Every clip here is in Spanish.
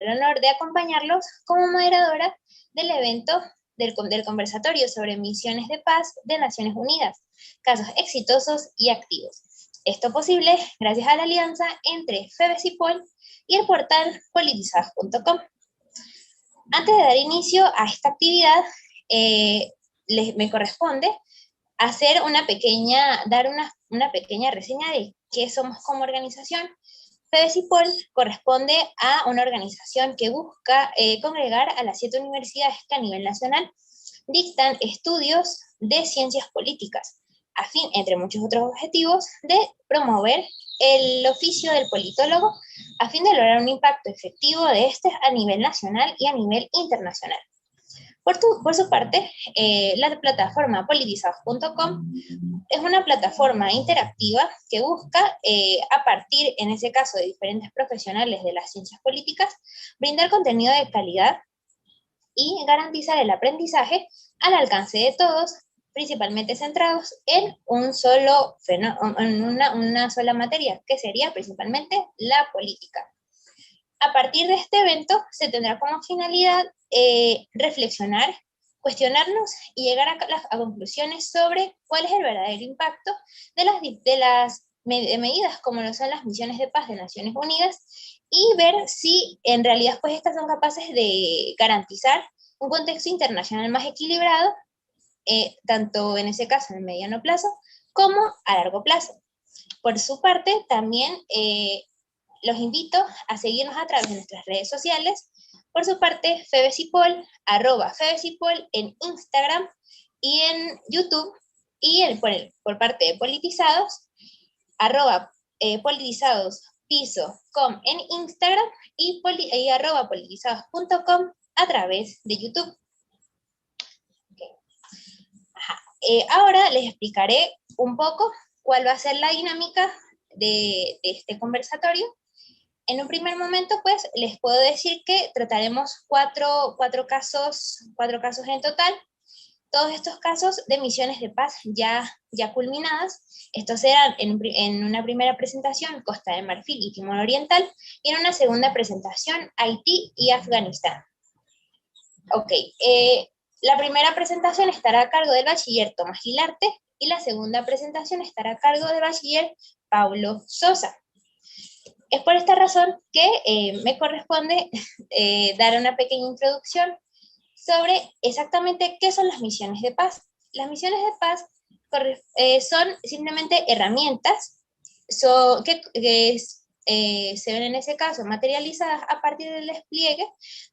el honor de acompañarlos como moderadora del evento del conversatorio sobre misiones de paz de Naciones Unidas, casos exitosos y activos. Esto posible gracias a la alianza entre FEBESIPOL y el portal politizados.com. Antes de dar inicio a esta actividad, me corresponde hacer dar una pequeña reseña de qué somos como organización. FEBESIPOL corresponde a una organización que busca congregar a las 7 universidades que a nivel nacional dictan estudios de ciencias políticas, a fin, entre muchos otros objetivos, de promover el oficio del politólogo a fin de lograr un impacto efectivo de este a nivel nacional y a nivel internacional. Por su parte, la plataforma politizados.com es una plataforma interactiva que busca, a partir, en ese caso, de diferentes profesionales de las ciencias políticas, brindar contenido de calidad y garantizar el aprendizaje al alcance de todos, principalmente centrados en una sola materia, que sería principalmente la política. A partir de este evento se tendrá como finalidad reflexionar, cuestionarnos y llegar a conclusiones sobre cuál es el verdadero impacto de las medidas como lo son las misiones de paz de Naciones Unidas y ver si en realidad pues estas son capaces de garantizar un contexto internacional más equilibrado, tanto en ese caso en el mediano plazo como a largo plazo. Por su parte, también los invito a seguirnos a través de nuestras redes sociales. Por su parte, FEBESIPOL, @FEBESIPOL en Instagram y en YouTube, y por parte de Politizados, @politizados_com en Instagram y @politizados.com a través de YouTube. Okay. Ahora les explicaré un poco cuál va a ser la dinámica de este conversatorio. En un primer momento, pues, les puedo decir que trataremos cuatro casos en total. Todos estos casos de misiones de paz ya culminadas. Estos serán en una primera presentación Costa de Marfil y Timor Oriental, y en una segunda presentación Haití y Afganistán. Ok, la primera presentación estará a cargo del bachiller Tomás Gilarte, y la segunda presentación estará a cargo del bachiller Paulo Sosa. Es por esta razón que me corresponde dar una pequeña introducción sobre exactamente qué son las misiones de paz. Las misiones de paz son simplemente herramientas que se ven en ese caso materializadas a partir del despliegue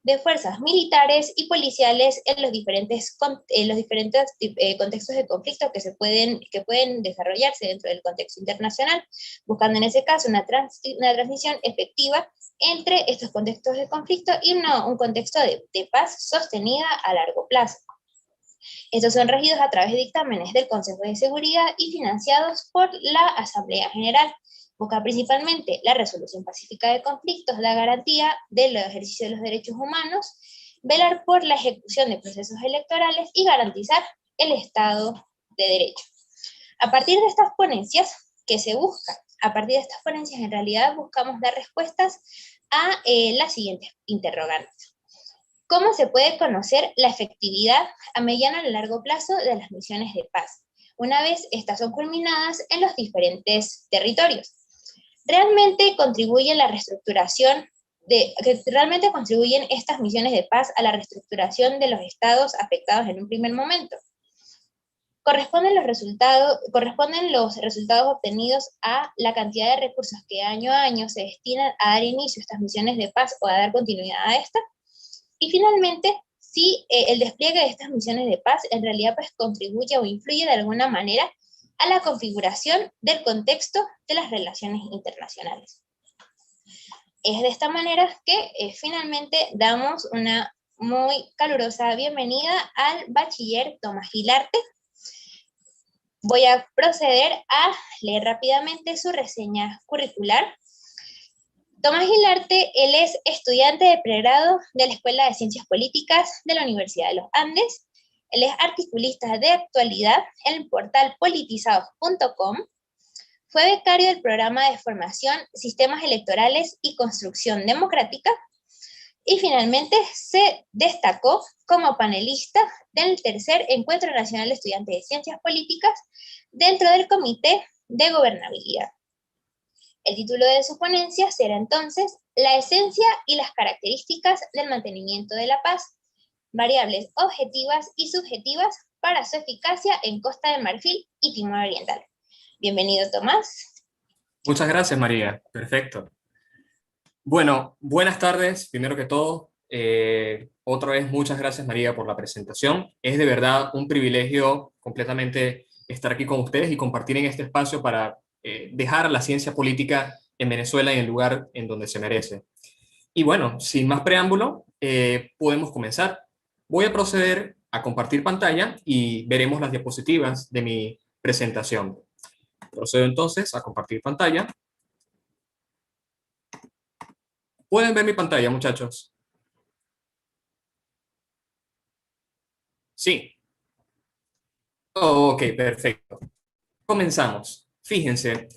de fuerzas militares y policiales en los diferentes contextos de conflicto que pueden desarrollarse dentro del contexto internacional, buscando en ese caso una transmisión efectiva entre estos contextos de conflicto y un contexto de paz sostenida a largo plazo. Estos son regidos a través de dictámenes del Consejo de Seguridad y financiados por la Asamblea General. Busca principalmente la resolución pacífica de conflictos, la garantía del ejercicio de los derechos humanos, velar por la ejecución de procesos electorales y garantizar el Estado de Derecho. A partir de estas ponencias, ¿qué se busca? A partir de estas ponencias, en realidad, buscamos dar respuestas a las siguientes interrogantes. ¿Cómo se puede conocer la efectividad a mediano y largo plazo de las misiones de paz, una vez estas son culminadas en los diferentes territorios? ¿Realmente contribuyen estas misiones de paz a la reestructuración de los estados afectados en un primer momento? ¿Corresponden los resultados obtenidos a la cantidad de recursos que año a año se destinan a dar inicio a estas misiones de paz o a dar continuidad a estas? Y finalmente, si el despliegue de estas misiones de paz en realidad pues contribuye o influye de alguna manera a la configuración del contexto de las relaciones internacionales. Es de esta manera que finalmente damos una muy calurosa bienvenida al bachiller Tomás Gilarte. Voy a proceder a leer rápidamente su reseña curricular. Tomás Gilarte, él es estudiante de pregrado de la Escuela de Ciencias Políticas de la Universidad de los Andes. Él es articulista de actualidad en el portal politizados.com. Fue becario del programa de formación Sistemas Electorales y Construcción Democrática. y finalmente se destacó como panelista del tercer Encuentro Nacional de Estudiantes de Ciencias Políticas dentro del Comité de Gobernabilidad. El título de su ponencia será entonces La esencia y las características del mantenimiento de la paz, variables objetivas y subjetivas para su eficacia en Costa de Marfil y Timor Oriental. Bienvenido, Tomás. Muchas gracias, María. Perfecto. Bueno, buenas tardes, primero que todo. Otra vez, muchas gracias, María, por la presentación. Es de verdad un privilegio completamente estar aquí con ustedes y compartir en este espacio para dejar la ciencia política en Venezuela en el lugar en donde se merece. Y bueno, sin más preámbulo, podemos comenzar. Voy a proceder a compartir pantalla y veremos las diapositivas de mi presentación. Procedo entonces a compartir pantalla. ¿Pueden ver mi pantalla, muchachos? Sí. Ok, perfecto. Comenzamos. Fíjense,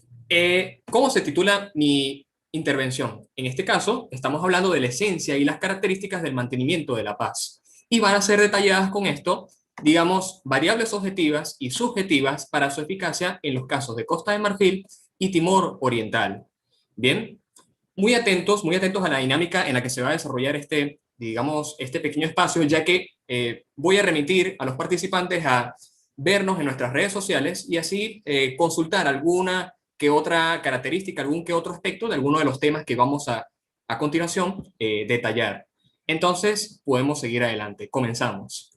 ¿cómo se titula mi intervención? En este caso, estamos hablando de la esencia y las características del mantenimiento de la paz. Y van a ser detalladas con esto, digamos, variables objetivas y subjetivas para su eficacia en los casos de Costa de Marfil y Timor Oriental. Bien, muy atentos a la dinámica en la que se va a desarrollar este, digamos, este pequeño espacio, ya que voy a remitir a los participantes a vernos en nuestras redes sociales y así consultar alguna que otra característica, algún que otro aspecto de alguno de los temas que vamos a continuación detallar. Entonces, podemos seguir adelante. Comenzamos.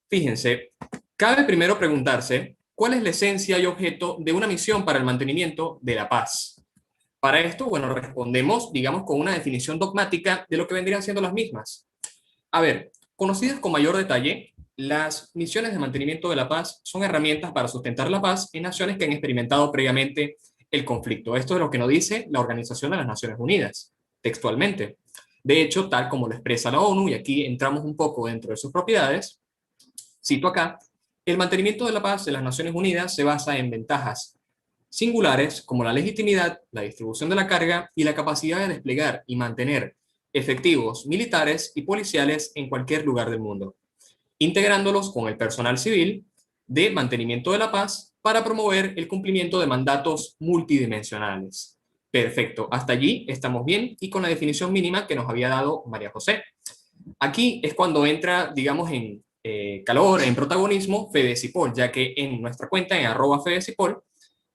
Fíjense, cabe primero preguntarse cuál es la esencia y objeto de una misión para el mantenimiento de la paz. Para esto, bueno, respondemos, digamos, con una definición dogmática de lo que vendrían siendo las mismas. A ver, conocidas con mayor detalle, las misiones de mantenimiento de la paz son herramientas para sustentar la paz en naciones que han experimentado previamente el conflicto. Esto es lo que nos dice la Organización de las Naciones Unidas, textualmente. De hecho, tal como lo expresa la ONU, y aquí entramos un poco dentro de sus propiedades, cito acá, el mantenimiento de la paz de las Naciones Unidas se basa en ventajas singulares como la legitimidad, la distribución de la carga y la capacidad de desplegar y mantener efectivos militares y policiales en cualquier lugar del mundo, integrándolos con el personal civil de mantenimiento de la paz para promover el cumplimiento de mandatos multidimensionales. Perfecto, hasta allí estamos bien y con la definición mínima que nos había dado María José. Aquí es cuando entra, digamos, en calor, en protagonismo, Fedecipol, ya que en nuestra cuenta, en @Fedecipol,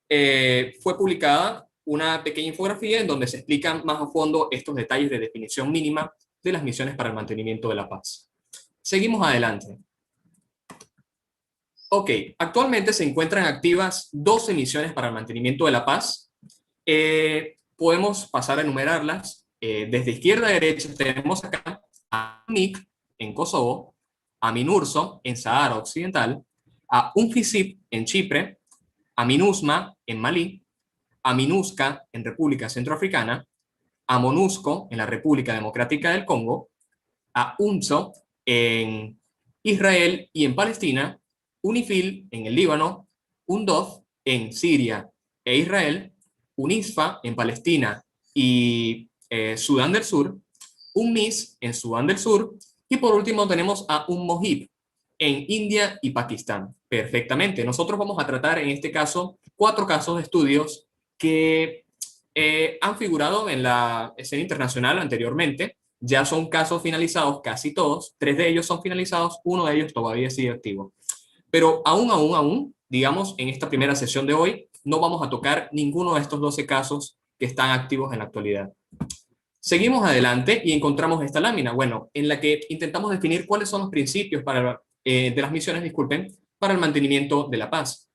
fue publicada una pequeña infografía en donde se explican más a fondo estos detalles de definición mínima de las misiones para el mantenimiento de la paz. Seguimos adelante. Ok, actualmente se encuentran activas 12 misiones para el mantenimiento de la paz. Podemos pasar a enumerarlas. Desde izquierda a derecha tenemos acá a MIC en Kosovo, a MINURSO en Sahara Occidental, a UNFICYP en Chipre, a MINUSMA en Malí, a MINUSCA en República Centroafricana, a MONUSCO en la República Democrática del Congo, a UNSO en Israel y en Palestina, UNIFIL en el Líbano, UNDOF en Siria e Israel, UNISFA en Palestina y Sudán del Sur, UNMIS en Sudán del Sur y por último tenemos a UNMOHIP en India y Pakistán. Perfectamente. Nosotros vamos a tratar en este caso 4 casos de estudios que han figurado en la escena internacional anteriormente. Ya son casos finalizados casi todos. 3 de ellos son finalizados, uno de ellos todavía sigue activo. Pero aún, digamos, en esta primera sesión de hoy, no vamos a tocar ninguno de estos 12 casos que están activos en la actualidad. Seguimos adelante y encontramos esta lámina, bueno, en la que intentamos definir cuáles son los principios de las misiones, disculpen, para el mantenimiento de la paz.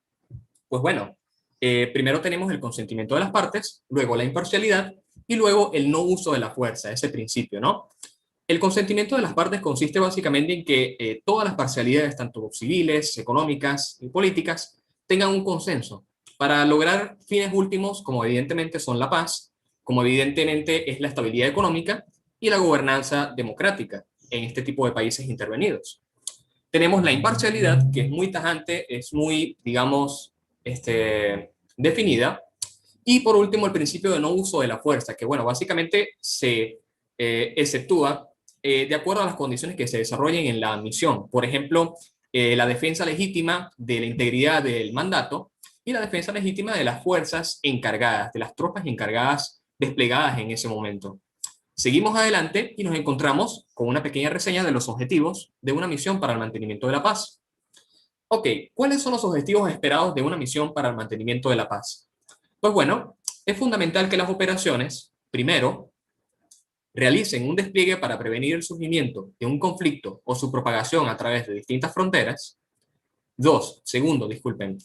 Pues bueno, primero tenemos el consentimiento de las partes, luego la imparcialidad y luego el no uso de la fuerza, ese principio, ¿no? El consentimiento de las partes consiste básicamente en que todas las parcialidades, tanto civiles, económicas y políticas, tengan un consenso para lograr fines últimos, como evidentemente son la paz, como evidentemente es la estabilidad económica y la gobernanza democrática en este tipo de países intervenidos. Tenemos la imparcialidad, que es muy tajante, es muy, digamos, definida. Y por último, el principio de no uso de la fuerza, que bueno, básicamente se exceptúa de acuerdo a las condiciones que se desarrollen en la misión. Por ejemplo, la defensa legítima de la integridad del mandato y la defensa legítima de las fuerzas encargadas, de las tropas encargadas desplegadas en ese momento. Seguimos adelante y nos encontramos con una pequeña reseña de los objetivos de una misión para el mantenimiento de la paz. Ok, ¿cuáles son los objetivos esperados de una misión para el mantenimiento de la paz? Pues bueno, es fundamental que las operaciones, primero, realicen un despliegue para prevenir el surgimiento de un conflicto o su propagación a través de distintas fronteras. Segundo, disculpen,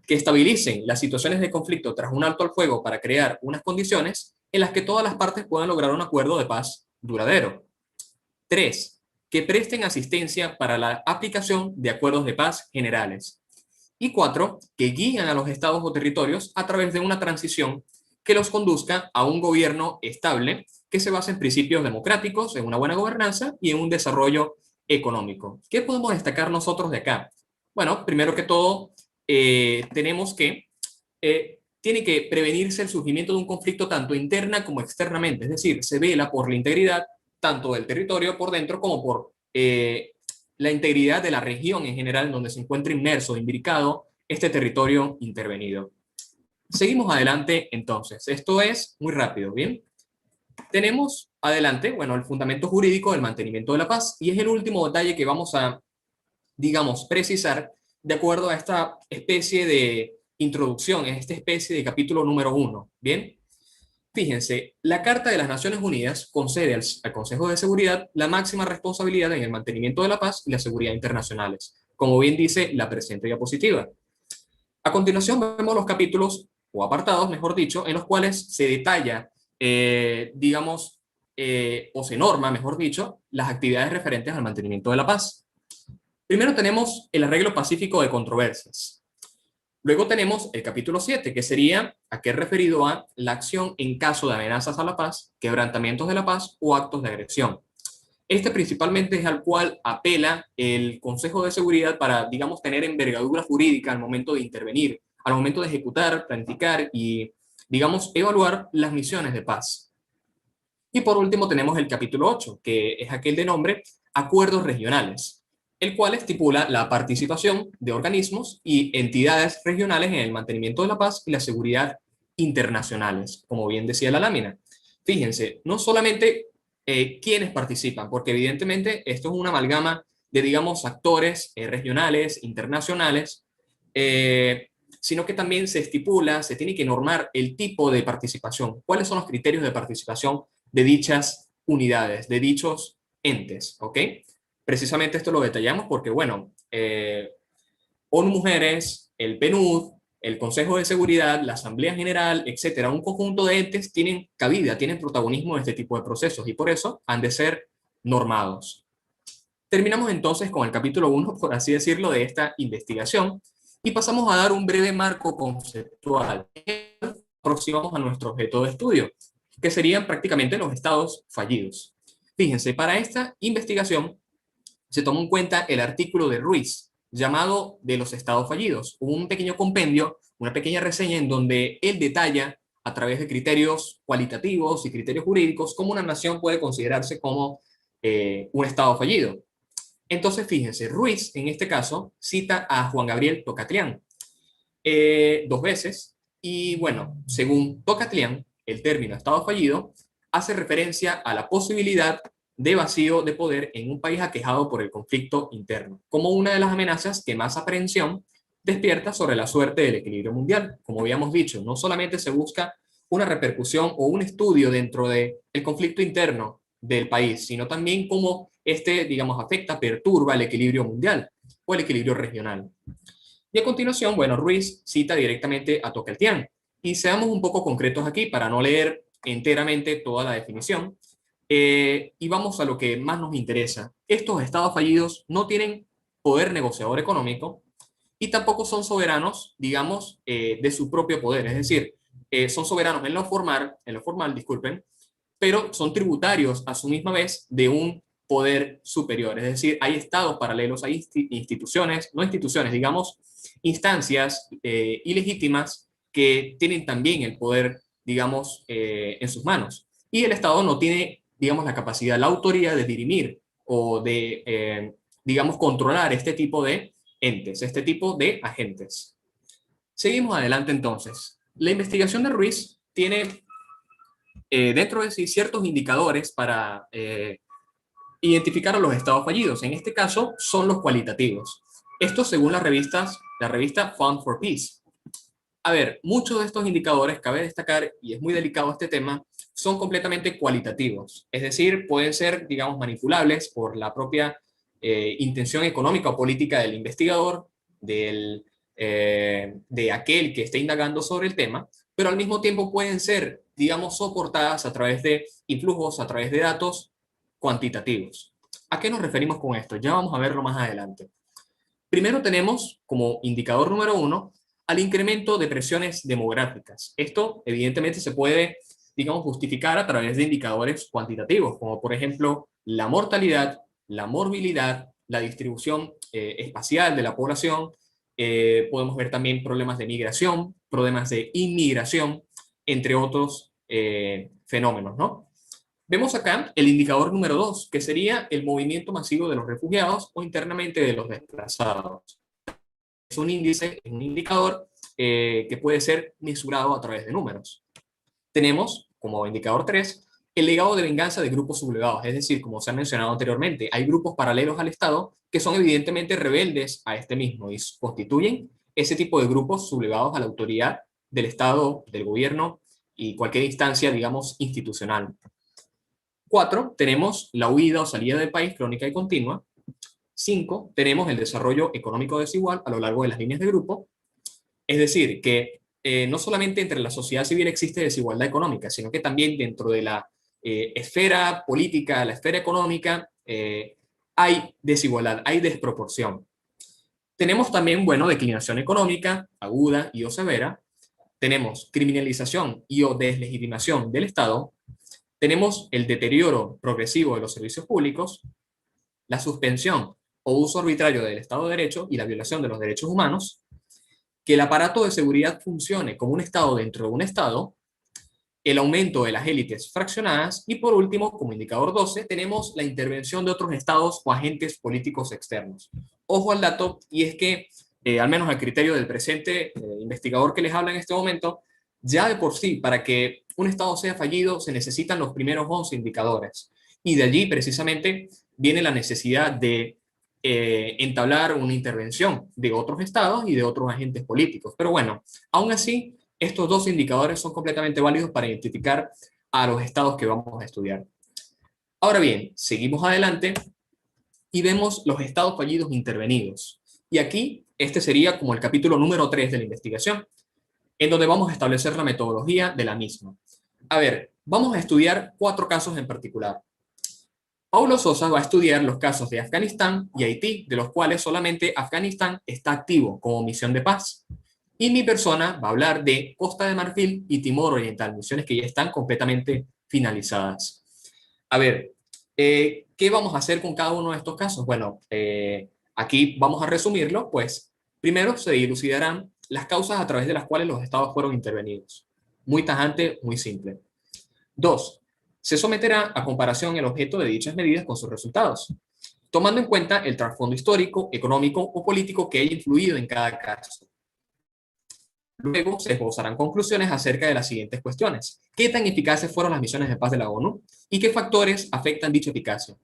que estabilicen las situaciones de conflicto tras un alto al fuego para crear unas condiciones en las que todas las partes puedan lograr un acuerdo de paz duradero. 3. Que presten asistencia para la aplicación de acuerdos de paz generales. Y 4. Que guíen a los estados o territorios a través de una transición que los conduzca a un gobierno estable que se base en principios democráticos, en una buena gobernanza y en un desarrollo económico. ¿Qué podemos destacar nosotros de acá? Bueno, primero que todo, tenemos que tiene que prevenirse el surgimiento de un conflicto tanto interna como externamente, es decir, se vela por la integridad tanto del territorio por dentro como por la integridad de la región en general en donde se encuentra inmerso, imbricado este territorio intervenido. Seguimos adelante entonces. Esto es muy rápido, ¿bien? Tenemos adelante, bueno, el fundamento jurídico del mantenimiento de la paz y es el último detalle que vamos a, digamos, precisar de acuerdo a esta especie de introducción, en esta especie de capítulo número 1, ¿bien? Fíjense, la Carta de las Naciones Unidas concede al Consejo de Seguridad la máxima responsabilidad en el mantenimiento de la paz y la seguridad internacionales, como bien dice la presente diapositiva. A continuación vemos los capítulos, o apartados, mejor dicho, en los cuales se detalla, digamos, o se norma, mejor dicho, las actividades referentes al mantenimiento de la paz. Primero tenemos el arreglo pacífico de controversias. Luego tenemos el capítulo 7, que sería aquel referido a la acción en caso de amenazas a la paz, quebrantamientos de la paz o actos de agresión. Este principalmente es al cual apela el Consejo de Seguridad para, digamos, tener envergadura jurídica al momento de intervenir, al momento de ejecutar, planificar y, digamos, evaluar las misiones de paz. Y por último tenemos el capítulo 8, que es aquel de nombre Acuerdos Regionales, el cual estipula la participación de organismos y entidades regionales en el mantenimiento de la paz y la seguridad internacionales, como bien decía la lámina. Fíjense, no solamente quiénes participan, porque evidentemente esto es una amalgama de, digamos, actores regionales, internacionales, sino que también se estipula, se tiene que normar el tipo de participación, cuáles son los criterios de participación de dichas unidades, de dichos entes, ¿ok? Precisamente esto lo detallamos porque, bueno, ONU Mujeres, el PNUD, el Consejo de Seguridad, la Asamblea General, etcétera, un conjunto de entes tienen cabida, tienen protagonismo en este tipo de procesos y por eso han de ser normados. Terminamos entonces con el capítulo 1, por así decirlo, de esta investigación y pasamos a dar un breve marco conceptual. Aproximamos a nuestro objeto de estudio, que serían prácticamente los estados fallidos. Fíjense, para esta investigación se tomó en cuenta el artículo de Ruiz, llamado de los estados fallidos, un pequeño compendio, una pequeña reseña en donde él detalla a través de criterios cualitativos y criterios jurídicos cómo una nación puede considerarse como un estado fallido. Entonces, fíjense, Ruiz, en este caso, cita a Juan Gabriel Tocatlián 2 veces, y bueno, según Tocatlián, el término estado fallido hace referencia a la posibilidad de vacío de poder en un país aquejado por el conflicto interno, como una de las amenazas que más aprehensión despierta sobre la suerte del equilibrio mundial. Como habíamos dicho, no solamente se busca una repercusión o un estudio dentro del conflicto interno del país, sino también cómo este, digamos, afecta, perturba el equilibrio mundial o el equilibrio regional. Y a continuación, bueno, Ruiz cita directamente a Tocatlián. Y seamos un poco concretos aquí para no leer enteramente toda la definición. Y vamos a lo que más nos interesa. Estos estados fallidos no tienen poder negociador económico y tampoco son soberanos, digamos, de su propio poder. Es decir, son soberanos en lo formal, disculpen, pero son tributarios a su misma vez de un poder superior. Es decir, hay estados paralelos, hay instituciones, no instituciones, digamos, instancias ilegítimas que tienen también el poder, digamos, en sus manos. Y el Estado no tiene, digamos, la capacidad, la autoría de dirimir o de, digamos, controlar este tipo de entes, este tipo de agentes. Seguimos adelante entonces. La investigación de Ruiz tiene dentro de sí ciertos indicadores para identificar a los estados fallidos. En este caso son los cualitativos. Esto según la revista Fund for Peace. A ver, muchos de estos indicadores, cabe destacar, y es muy delicado este tema, son completamente cualitativos. Es decir, pueden ser, digamos, manipulables por la propia intención económica o política del investigador, de aquel que esté indagando sobre el tema, pero al mismo tiempo pueden ser, digamos, soportadas a través de influjos, a través de datos cuantitativos. ¿A qué nos referimos con esto? Ya vamos a verlo más adelante. Primero tenemos como indicador número uno al incremento de presiones demográficas. Esto evidentemente se puede, digamos, justificar a través de indicadores cuantitativos, como por ejemplo la mortalidad, la morbilidad, la distribución espacial de la población. Podemos ver también problemas de migración, problemas de inmigración, entre otros fenómenos, ¿no? Vemos acá el indicador número 2, que sería el movimiento masivo de los refugiados o internamente de los desplazados. Es un índice, es un indicador que puede ser mesurado a través de números. Tenemos, como indicador 3, el legado de venganza de grupos sublevados, es decir, como se ha mencionado anteriormente, hay grupos paralelos al Estado que son evidentemente rebeldes a este mismo y constituyen ese tipo de grupos sublevados a la autoridad del Estado, del gobierno y cualquier instancia, digamos, institucional. 4, tenemos la huida o salida del país crónica y continua. 5, tenemos el desarrollo económico desigual a lo largo de las líneas de grupo. Es decir, que no solamente entre la sociedad civil existe desigualdad económica, sino que también dentro de la esfera política, la esfera económica, hay desigualdad, hay desproporción. Tenemos también, bueno, declinación económica aguda y o severa. Tenemos criminalización y o deslegitimación del Estado. Tenemos el deterioro progresivo de los servicios públicos, la suspensión o uso arbitrario del Estado de Derecho y la violación de los derechos humanos, que el aparato de seguridad funcione como un Estado dentro de un Estado, el aumento de las élites fraccionadas y por último, como indicador 12, tenemos la intervención de otros estados o agentes políticos externos. Ojo al dato, y es que, al menos al criterio del presente investigador que les habla en este momento, ya de por sí, para que un estado sea fallido, se necesitan los primeros 11 indicadores. Y de allí, precisamente, viene la necesidad de entablar una intervención de otros estados y de otros agentes políticos. Pero bueno, aún así, estos dos indicadores son completamente válidos para identificar a los estados que vamos a estudiar. Ahora bien, seguimos adelante y vemos los estados fallidos intervenidos. Y aquí, este sería como el capítulo número 3 de la investigación, en donde vamos a establecer la metodología de la misma. A ver, vamos a estudiar 4 casos en particular. Paulo Sosa va a estudiar los casos de Afganistán y Haití, de los cuales solamente Afganistán está activo como misión de paz. Y mi persona va a hablar de Costa de Marfil y Timor Oriental, misiones que ya están completamente finalizadas. A ver, ¿qué vamos a hacer con cada uno de estos casos? Bueno, aquí vamos a resumirlo, pues primero se dilucidarán las causas a través de las cuales los estados fueron intervenidos. Muy tajante, muy simple. 2. Se someterá a comparación el objeto de dichas medidas con sus resultados, tomando en cuenta el trasfondo histórico, económico o político que haya influido en cada caso. Luego se esbozarán conclusiones acerca de las siguientes cuestiones. ¿Qué tan eficaces fueron las misiones de paz de la ONU? ¿Y qué factores afectan dicha eficacia?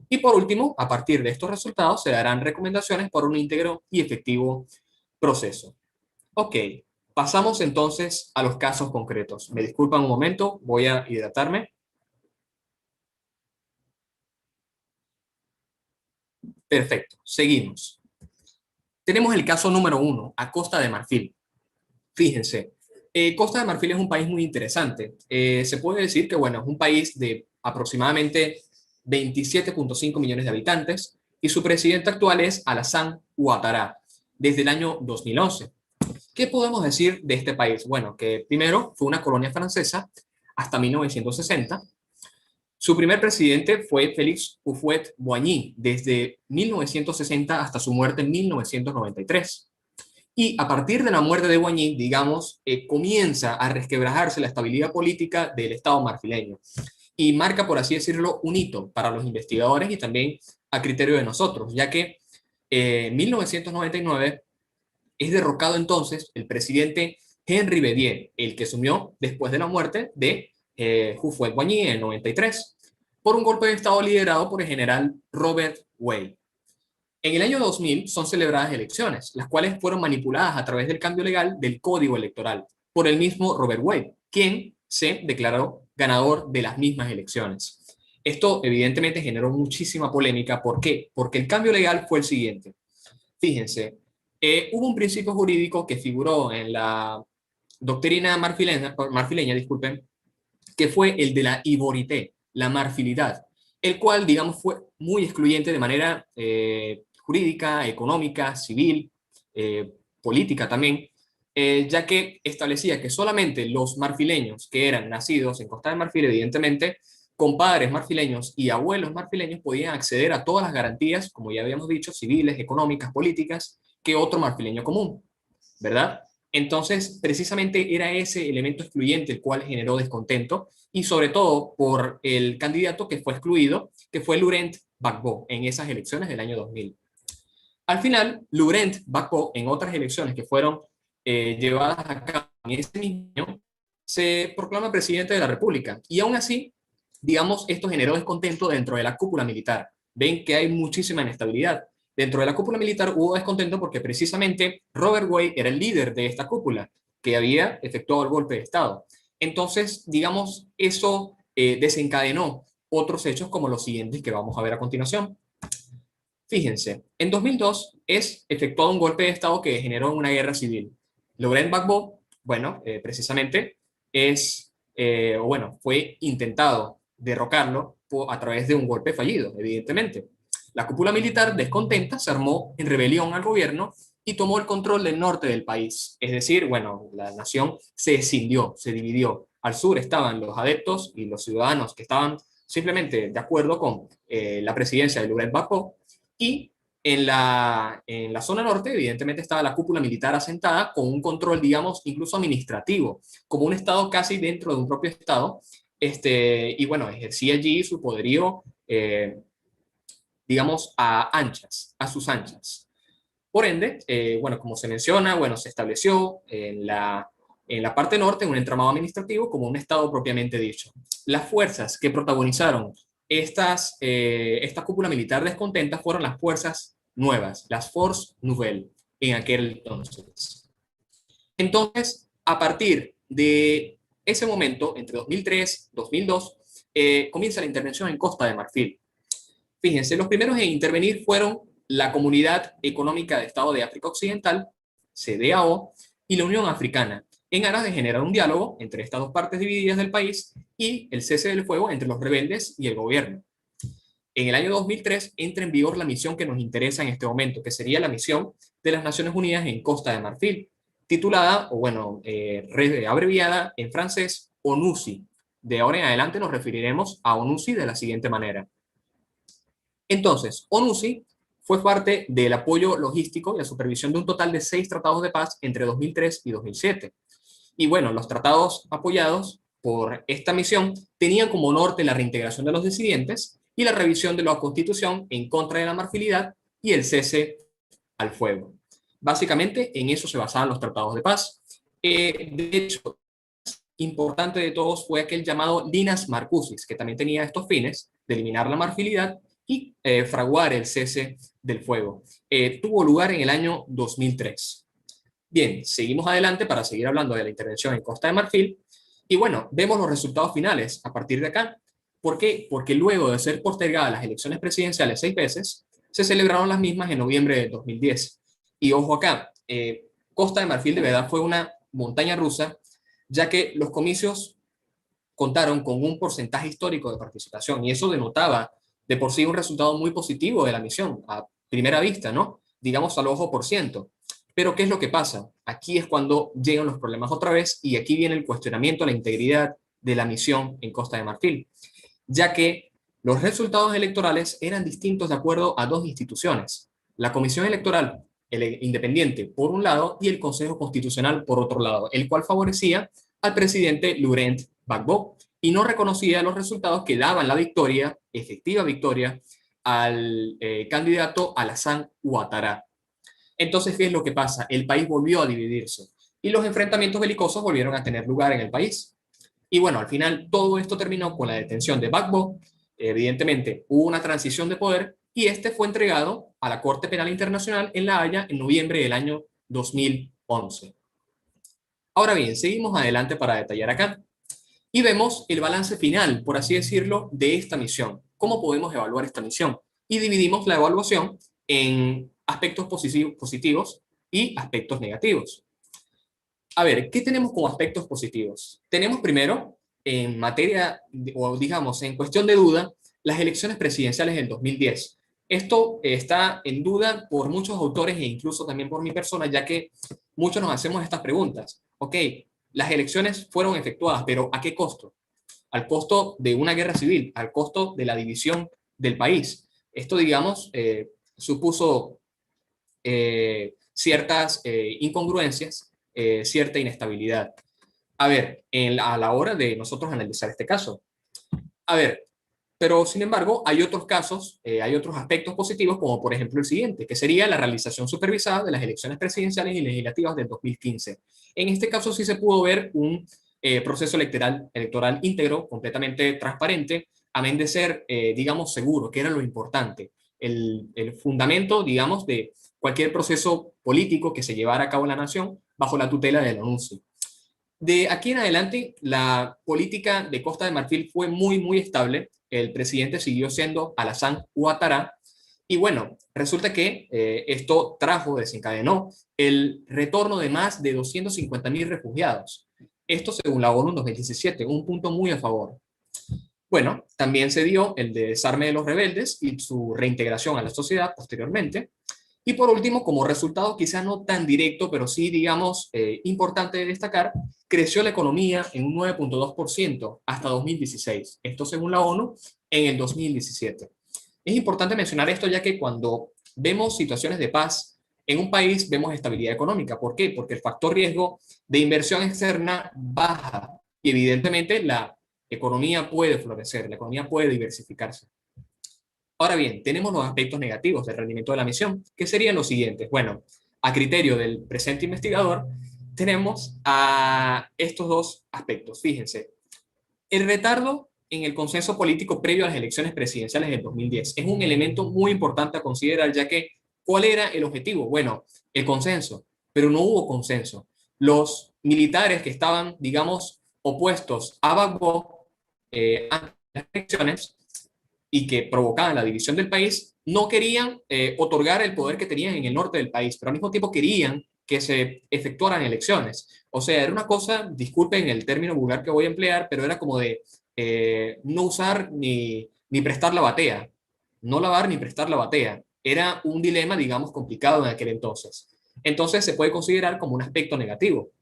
Y por último, a partir de estos resultados se darán recomendaciones para un íntegro y efectivo proceso. Ok, pasamos entonces a los casos concretos. Me disculpan un momento, voy a hidratarme. Perfecto, seguimos. Tenemos el caso número 1, a Costa de Marfil. Fíjense, Costa de Marfil es un país muy interesante. Se puede decir que, bueno, es un país de aproximadamente 27.5 millones de habitantes y su presidente actual es Alassane Ouattara, desde el año 2011. ¿Qué podemos decir de este país? Bueno, que primero fue una colonia francesa hasta 1960. Su primer presidente fue Félix Houphouët-Boigny, desde 1960 hasta su muerte en 1993. Y a partir de la muerte de Boigny, digamos, comienza a resquebrajarse la estabilidad política del Estado marfileño. y marca, por así decirlo, un hito para los investigadores y también a criterio de nosotros, ya que en 1999 es derrocado entonces el presidente Henri Bédier, el que asumió después de la muerte de Houphouët-Boigny en el 93, por un golpe de Estado liderado por el general Robert Wade. En el año 2000 son celebradas elecciones, las cuales fueron manipuladas a través del cambio legal del Código Electoral por el mismo Robert Wade, quien se declaró ganador de las mismas elecciones. Esto evidentemente generó muchísima polémica. ¿Por qué? Porque el cambio legal fue el siguiente. Fíjense, hubo un principio jurídico que figuró en la doctrina marfileña, disculpen, que fue el de la iborité, la marfilidad, el cual, digamos, fue muy excluyente de manera jurídica, económica, civil, política también, ya que establecía que solamente los marfileños que eran nacidos en Costa de Marfil, evidentemente, con padres marfileños y abuelos marfileños, podían acceder a todas las garantías, como ya habíamos dicho, civiles, económicas, políticas, que otro marfileño común, ¿verdad? Entonces, precisamente era ese elemento excluyente el cual generó descontento, y sobre todo por el candidato que fue excluido, que fue Laurent Gbagbo, en esas elecciones del año 2000. Al final, Laurent Gbagbo, en otras elecciones que fueron llevadas a cabo en ese mismo año, se proclama presidente de la República. Y aún así, digamos, esto generó descontento dentro de la cúpula militar. Ven que hay muchísima inestabilidad. Dentro de la cúpula militar hubo descontento porque precisamente Robert Wade era el líder de esta cúpula, que había efectuado el golpe de Estado. Entonces, digamos, eso desencadenó otros hechos como los siguientes que vamos a ver a continuación. Fíjense, en 2002 es efectuado un golpe de Estado que generó una guerra civil. Laurent Gbagbo, bueno, precisamente fue intentado derrocarlo a través de un golpe fallido, evidentemente. La cúpula militar, descontenta, se armó en rebelión al gobierno y tomó el control del norte del país. Es decir, bueno, la nación se escindió, se dividió. Al sur estaban los adeptos y los ciudadanos que estaban simplemente de acuerdo con la presidencia de Laurent Gbagbo, y en la zona norte, evidentemente, estaba la cúpula militar asentada con un control, digamos, incluso administrativo, como un estado casi dentro de un propio estado, y bueno, ejercía allí su poderío, digamos, a sus anchas. Por ende, bueno, como se menciona, bueno, se estableció en la parte norte un entramado administrativo como un estado propiamente dicho. Las fuerzas que protagonizaron esta cúpula militar descontenta fueron las fuerzas nuevas, las Forces Nouvelles, en aquel entonces. Entonces, a partir de ese momento, entre 2003 y 2002, comienza la intervención en Costa de Marfil. Fíjense, los primeros en intervenir fueron la Comunidad Económica de Estado de África Occidental, CEDEAO, y la Unión Africana, en aras de generar un diálogo entre estas dos partes divididas del país y el cese del fuego entre los rebeldes y el gobierno. En el año 2003 entra en vigor la misión que nos interesa en este momento, que sería la misión de las Naciones Unidas en Costa de Marfil, titulada, o bueno, abreviada en francés, ONUCI. De ahora en adelante nos referiremos a ONUCI de la siguiente manera. Entonces, ONUCI fue parte del apoyo logístico y la supervisión de un total de 6 tratados de paz entre 2003 y 2007. Y bueno, los tratados apoyados por esta misión tenían como norte la reintegración de los disidentes y la revisión de la Constitución en contra de la marfilidad y el cese al fuego. Básicamente, en eso se basaban los tratados de paz. De hecho, importante de todos fue aquel llamado Linas Marcusis, que también tenía estos fines de eliminar la marfilidad y fraguar el cese del fuego. Tuvo lugar en el año 2003. Bien, seguimos adelante para seguir hablando de la intervención en Costa de Marfil. Y bueno, vemos los resultados finales a partir de acá. ¿Por qué? Porque luego de ser postergadas las elecciones presidenciales 6 veces, se celebraron las mismas en noviembre de 2010. Y ojo acá, Costa de Marfil de verdad fue una montaña rusa, ya que los comicios contaron con un porcentaje histórico de participación y eso denotaba de por sí un resultado muy positivo de la misión a primera vista, ¿no? Digamos al ojo por ciento. Pero ¿qué es lo que pasa? Aquí es cuando llegan los problemas otra vez y aquí viene el cuestionamiento a la integridad de la misión en Costa de Marfil, ya que los resultados electorales eran distintos de acuerdo a dos instituciones, la Comisión Electoral Independiente por un lado y el Consejo Constitucional por otro lado, el cual favorecía al presidente Laurent Gbagbo y no reconocía los resultados que daban la victoria, efectiva victoria, al candidato Alassane Ouattara. Entonces, ¿qué es lo que pasa? El país volvió a dividirse y los enfrentamientos belicosos volvieron a tener lugar en el país. Y bueno, al final todo esto terminó con la detención de Gbagbo. Evidentemente, hubo una transición de poder y este fue entregado a la Corte Penal Internacional en La Haya en noviembre del año 2011. Ahora bien, seguimos adelante para detallar acá y vemos el balance final, por así decirlo, de esta misión. ¿Cómo podemos evaluar esta misión? Y dividimos la evaluación en aspectos positivos y aspectos negativos. A ver, ¿qué tenemos como aspectos positivos? Tenemos primero, en materia, o digamos, en cuestión de duda, las elecciones presidenciales del 2010. Esto está en duda por muchos autores e incluso también por mi persona, ya que muchos nos hacemos estas preguntas. Ok, las elecciones fueron efectuadas, pero ¿a qué costo? Al costo de una guerra civil, al costo de la división del país. Esto, digamos, supuso ciertas incongruencias, cierta inestabilidad. A ver, a la hora de nosotros analizar este caso. A ver, pero sin embargo, hay otros casos, hay otros aspectos positivos, como por ejemplo el siguiente, que sería la realización supervisada de las elecciones presidenciales y legislativas del 2015. En este caso sí se pudo ver un proceso electoral íntegro, completamente transparente, amén de ser, digamos, seguro, que era lo importante. El fundamento, digamos, de cualquier proceso político que se llevara a cabo en la nación bajo la tutela de la ONU. De aquí en adelante, la política de Costa de Marfil fue muy estable. El presidente siguió siendo Alassane Ouattara. Y bueno, resulta que esto desencadenó el retorno de más de 250.000 refugiados. Esto según la ONU en 2017, un punto muy a favor. Bueno, también se dio el desarme de los rebeldes y su reintegración a la sociedad posteriormente. Y por último, como resultado quizá no tan directo, pero sí, digamos, importante de destacar, creció la economía en un 9.2% hasta 2016. Esto según la ONU en el 2017. Es importante mencionar esto ya que cuando vemos situaciones de paz en un país, vemos estabilidad económica. ¿Por qué? Porque el factor riesgo de inversión externa baja y evidentemente la economía puede florecer, la economía puede diversificarse. Ahora bien, tenemos los aspectos negativos del rendimiento de la misión, que serían los siguientes. Bueno, a criterio del presente investigador, tenemos a estos dos aspectos. Fíjense, el retardo en el consenso político previo a las elecciones presidenciales del 2010 es un elemento muy importante a considerar, ya que ¿cuál era el objetivo? Bueno, el consenso, pero no hubo consenso. Los militares que estaban, digamos, opuestos a Gbagbo ante las elecciones y que provocaban la división del país, no querían otorgar el poder que tenían en el norte del país, pero al mismo tiempo querían que se efectuaran elecciones. O sea, era una cosa, disculpen el término vulgar que voy a emplear, pero era como de no usar ni prestar la batea, no lavar ni prestar la batea. Era un dilema, digamos, complicado en aquel entonces. Entonces se puede considerar como un aspecto negativo.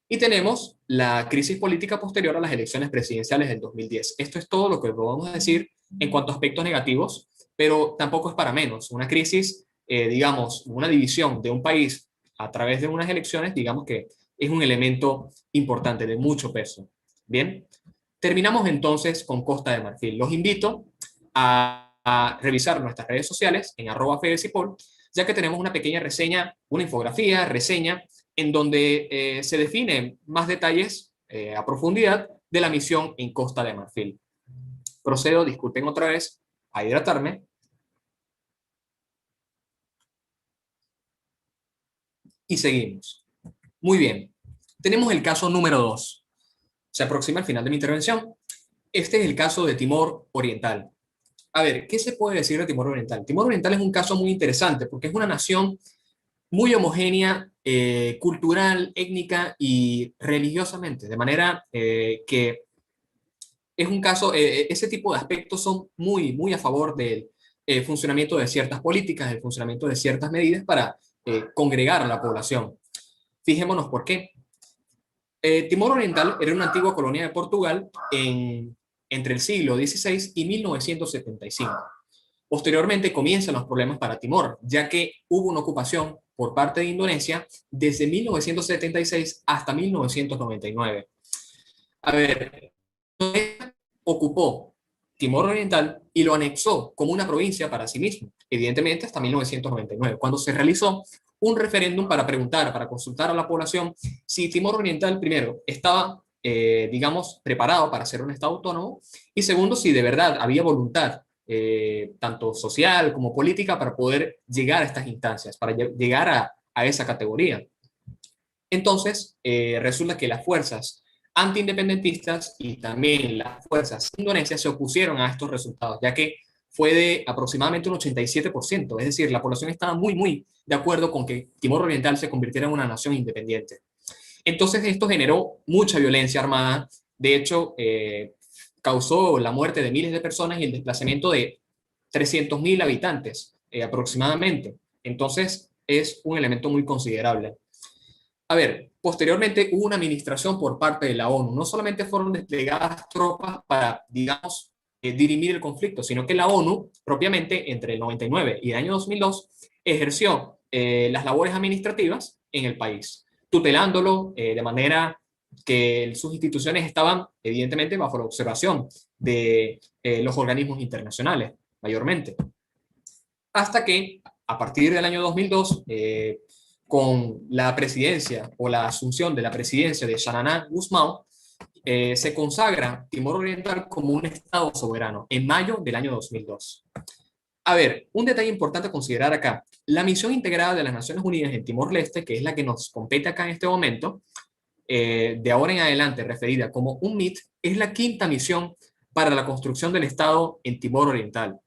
Y tenemos la crisis política posterior a las elecciones presidenciales del 2010. Esto es todo lo que podemos decir en cuanto a aspectos negativos, pero tampoco es para menos. Una crisis, digamos, una división de un país a través de unas elecciones, digamos que es un elemento importante, de mucho peso. Bien, terminamos entonces con Costa de Marfil. Los invito a revisar nuestras redes sociales en @fedecipol, ya que tenemos una pequeña reseña, una infografía, reseña, en donde se definen más detalles a profundidad de la misión en Costa de Marfil. Procedo, disculpen otra vez, a hidratarme. Y seguimos. Muy bien. Tenemos el caso número 2. Se aproxima el final de mi intervención. Este es el caso de Timor Oriental. A ver, ¿qué se puede decir de Timor Oriental? Timor Oriental es un caso muy interesante porque es una nación muy homogénea, cultural, étnica y religiosamente, de manera que es un caso, ese tipo de aspectos son muy a favor del funcionamiento de ciertas políticas, del funcionamiento de ciertas medidas para congregar a la población. Fijémonos por qué. Timor Oriental era una antigua colonia de Portugal entre el siglo XVI y 1975. Posteriormente comienzan los problemas para Timor, ya que hubo una ocupación por parte de Indonesia desde 1976 hasta 1999. A ver, ocupó Timor Oriental y lo anexó como una provincia para sí mismo, evidentemente hasta 1999, cuando se realizó un referéndum para preguntar, para consultar a la población si Timor Oriental, primero, estaba, digamos, preparado para ser un Estado autónomo, y segundo, si de verdad había voluntad, tanto social como política, para poder llegar a estas instancias, para llegar a esa categoría. Entonces, resulta que las fuerzas antiindependentistas y también las fuerzas indonesias se opusieron a estos resultados, ya que fue de aproximadamente un 87%, es decir, la población estaba muy, muy de acuerdo con que Timor Oriental se convirtiera en una nación independiente. Entonces, esto generó mucha violencia armada, de hecho, causó la muerte de miles de personas y el desplazamiento de 300.000 habitantes aproximadamente. Entonces, es un elemento muy considerable. A ver, posteriormente hubo una administración por parte de la ONU. No solamente fueron desplegadas tropas para, digamos, dirimir el conflicto, sino que la ONU, propiamente, entre el 99 y el año 2002, ejerció las labores administrativas en el país, tutelándolo de manera que sus instituciones estaban, evidentemente, bajo la observación de los organismos internacionales, mayormente. Hasta que, a partir del año 2002, con la presidencia o la asunción de la presidencia de Xanana Gusmão, se consagra Timor Oriental como un Estado soberano en mayo del año 2002. A ver, un detalle importante a considerar acá. La misión integrada de las Naciones Unidas en Timor-Leste, que es la que nos compete acá en este momento, de ahora en adelante referida como UNMIT, es la quinta misión para la construcción del Estado en Timor Oriental.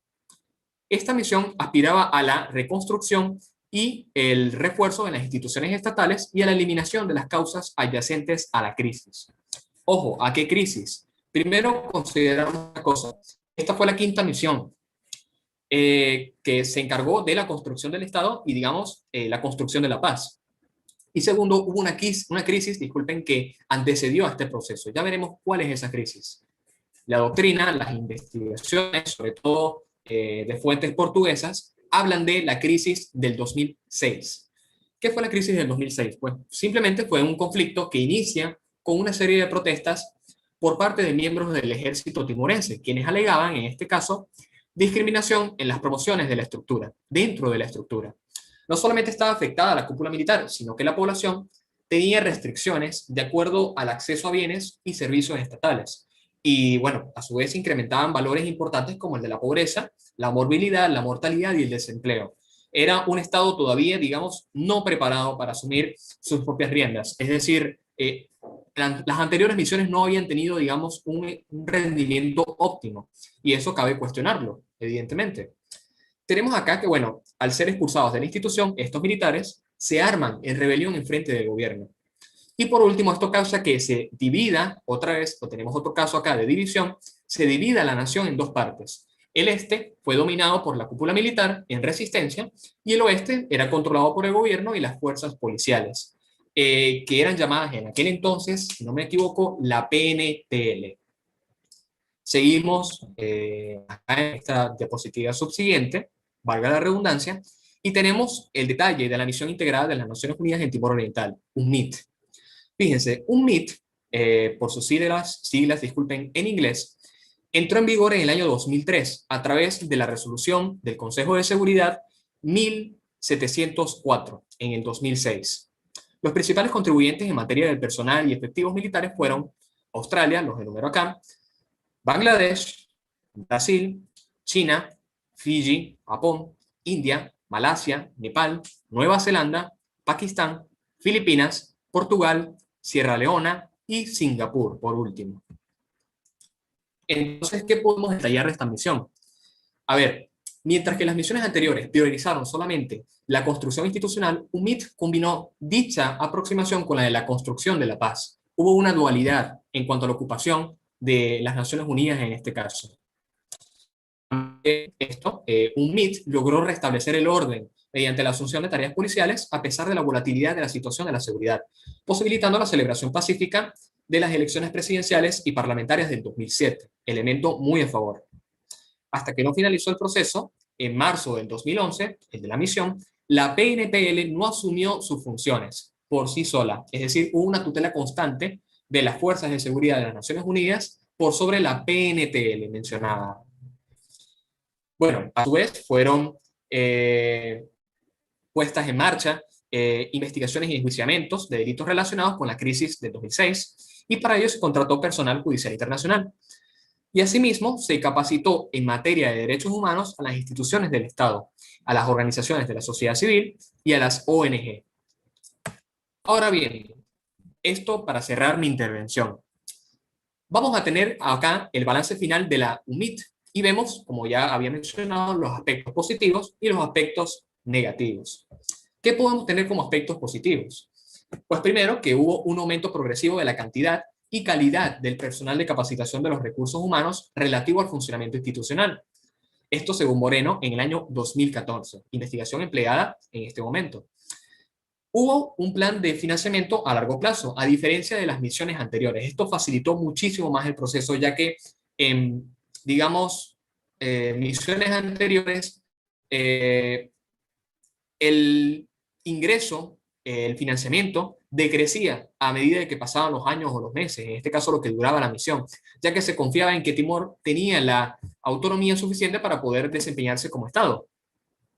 Esta misión aspiraba a la reconstrucción y el refuerzo de las instituciones estatales y a la eliminación de las causas adyacentes a la crisis. Ojo, ¿a qué crisis? Primero, consideramos una cosa. Esta fue la quinta misión que se encargó de la construcción del Estado y, digamos, la construcción de la paz. Y segundo, hubo una crisis, disculpen, que antecedió a este proceso. Ya veremos cuál es esa crisis. La doctrina, las investigaciones, sobre todo de fuentes portuguesas, hablan de la crisis del 2006. ¿Qué fue la crisis del 2006? Pues simplemente fue un conflicto que inicia con una serie de protestas por parte de miembros del ejército timorense, quienes alegaban, en este caso, discriminación en las promociones de la estructura, dentro de la estructura. No solamente estaba afectada la cúpula militar, sino que la población tenía restricciones de acuerdo al acceso a bienes y servicios estatales. Y bueno, a su vez incrementaban valores importantes como el de la pobreza, la morbilidad, la mortalidad y el desempleo. Era un Estado todavía, digamos, no preparado para asumir sus propias riendas. Es decir, las anteriores misiones no habían tenido, digamos, un rendimiento óptimo. Y eso cabe cuestionarlo, evidentemente. Tenemos acá que, bueno, al ser expulsados de la institución, estos militares se arman en rebelión en frente del gobierno. Y por último, esto causa que se divida, otra vez, o tenemos otro caso acá de división, se divida la nación en dos partes. El este fue dominado por la cúpula militar en resistencia y el oeste era controlado por el gobierno y las fuerzas policiales, que eran llamadas en aquel entonces, si no me equivoco, la PNPL. Seguimos acá en esta diapositiva subsiguiente, valga la redundancia, y tenemos el detalle de la misión integrada de las Naciones Unidas en Timor Oriental, UNMIT. Fíjense, UNMIT, por sus siglas, disculpen, en inglés, entró en vigor en el año 2003 a través de la resolución del Consejo de Seguridad 1704 en el 2006. Los principales contribuyentes en materia de personal y efectivos militares fueron Australia, los enumero acá, Bangladesh, Brasil, China, Fiji, Japón, India, Malasia, Nepal, Nueva Zelanda, Pakistán, Filipinas, Portugal, Sierra Leona y Singapur, por último. Entonces, ¿qué podemos detallar de esta misión? A ver, mientras que las misiones anteriores priorizaron solamente la construcción institucional, UNMIT combinó dicha aproximación con la de la construcción de la paz. Hubo una dualidad en cuanto a la ocupación de las Naciones Unidas en este caso. UNMIT logró restablecer el orden mediante la asunción de tareas policiales a pesar de la volatilidad de la situación de la seguridad, posibilitando la celebración pacífica de las elecciones presidenciales y parlamentarias del 2007, elemento muy a favor. Hasta que no finalizó el proceso, en marzo del 2011, el de la misión, la PNPL no asumió sus funciones por sí sola, es decir, hubo una tutela constante de las fuerzas de seguridad de las Naciones Unidas por sobre la PNTL mencionada. Bueno, a su vez fueron puestas en marcha investigaciones y enjuiciamientos de delitos relacionados con la crisis de 2006, y para ello se contrató personal judicial internacional. Y asimismo se capacitó en materia de derechos humanos a las instituciones del Estado, a las organizaciones de la sociedad civil y a las ONG. Ahora bien, esto para cerrar mi intervención. Vamos a tener acá el balance final de la UMIT y vemos, como ya había mencionado, los aspectos positivos y los aspectos negativos. ¿Qué podemos tener como aspectos positivos? Pues primero, que hubo un aumento progresivo de la cantidad y calidad del personal de capacitación de los recursos humanos relativo al funcionamiento institucional. Esto según Moreno en el año 2014, investigación empleada en este momento. Hubo un plan de financiamiento a largo plazo, a diferencia de las misiones anteriores. Esto facilitó muchísimo más el proceso, ya que en, digamos, misiones anteriores, el ingreso, el financiamiento, decrecía a medida de que pasaban los años o los meses, en este caso lo que duraba la misión, ya que se confiaba en que Timor tenía la autonomía suficiente para poder desempeñarse como Estado.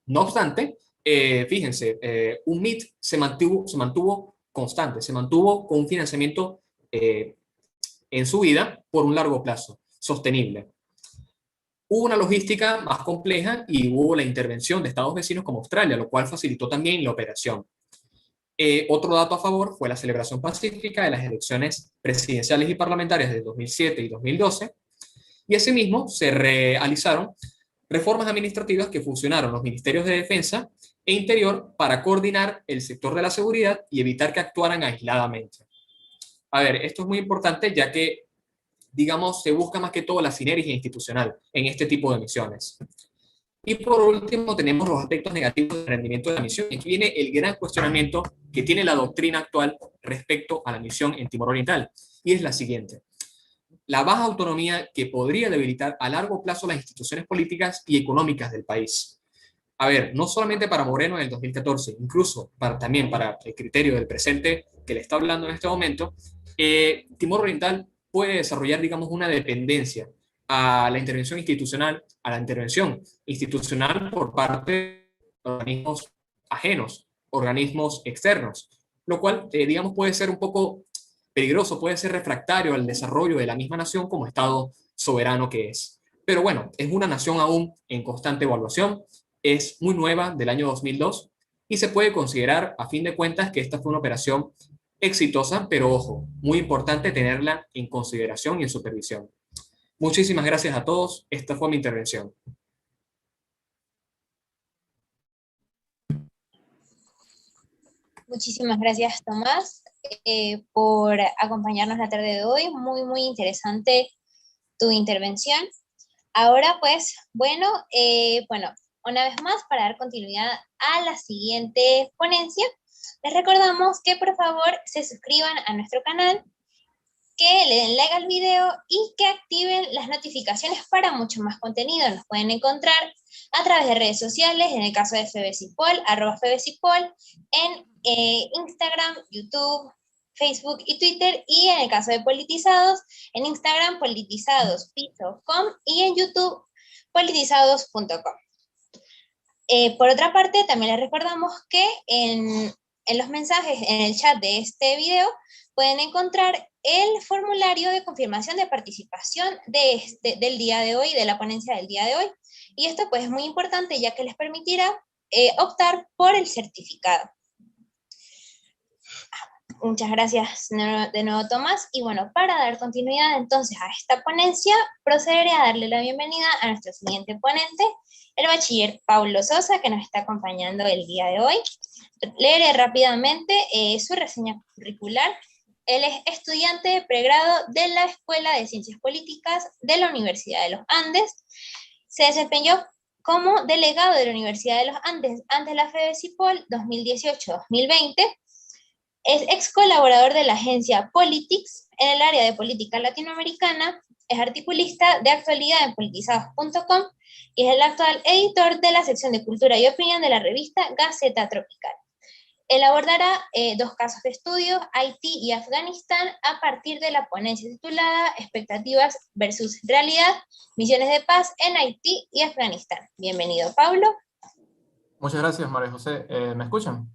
No obstante, fíjense, un MIT se mantuvo constante, se mantuvo con un financiamiento en su vida por un largo plazo, sostenible. Hubo una logística más compleja y hubo la intervención de estados vecinos como Australia, lo cual facilitó también la operación. Otro dato a favor fue la celebración pacífica de las elecciones presidenciales y parlamentarias de 2007 y 2012, y asimismo se realizaron reformas administrativas que fusionaron los ministerios de Defensa e Interior para coordinar el sector de la seguridad y evitar que actuaran aisladamente. A ver, esto es muy importante ya que, digamos, se busca más que todo la sinergia institucional en este tipo de misiones. Y por último, tenemos los aspectos negativos del rendimiento de la misión. Aquí viene el gran cuestionamiento que tiene la doctrina actual respecto a la misión en Timor Oriental, y es la siguiente: la baja autonomía que podría debilitar a largo plazo las instituciones políticas y económicas del país. A ver, no solamente para Moreno en el 2014, incluso también para el criterio del presente que le está hablando en este momento, Timor Oriental puede desarrollar, digamos, una dependencia a la intervención institucional, por parte de organismos ajenos, organismos externos, lo cual, digamos, puede ser un poco peligroso, puede ser refractario al desarrollo de la misma nación como Estado soberano que es. Pero bueno, es una nación aún en constante evaluación, es muy nueva, del año 2002, y se puede considerar, a fin de cuentas, que esta fue una operación exitosa, pero ojo, muy importante tenerla en consideración y en supervisión. Muchísimas gracias a todos, esta fue mi intervención. Muchísimas gracias, Tomás, por acompañarnos la tarde de hoy. Muy, muy interesante tu intervención. Ahora, pues, bueno, una vez más, para dar continuidad a la siguiente ponencia, les recordamos que por favor se suscriban a nuestro canal, que le den like al video y que activen las notificaciones para mucho más contenido. Nos pueden encontrar a través de redes sociales, en el caso de FEBECIPOL, @FEBECIPOL, en Instagram, YouTube, Facebook y Twitter, y en el caso de Politizados, en Instagram, politizados.com, y en YouTube, politizados.com. Por otra parte, también les recordamos que en los mensajes, en el chat de este video, pueden encontrar el formulario de confirmación de participación del día de hoy, de la ponencia del día de hoy. Y esto pues es muy importante, ya que les permitirá optar por el certificado. Muchas gracias de nuevo, Tomás. Y bueno, para dar continuidad entonces a esta ponencia, procederé a darle la bienvenida a nuestro siguiente ponente, el bachiller Paulo Sosa, que nos está acompañando el día de hoy. Leeré rápidamente su reseña curricular. Él es estudiante de pregrado de la Escuela de Ciencias Políticas de la Universidad de los Andes. Se desempeñó como delegado de la Universidad de los Andes ante la FEBECIPOL 2018-2020. Es ex colaborador de la agencia Politics en el área de política latinoamericana. Es articulista de actualidad en politizados.com y es el actual editor de la sección de cultura y opinión de la revista Gaceta Tropical. Él abordará dos casos de estudio, Haití y Afganistán, a partir de la ponencia titulada Expectativas versus Realidad, Misiones de Paz en Haití y Afganistán. Bienvenido, Pablo. Muchas gracias, María José. ¿Me escuchan?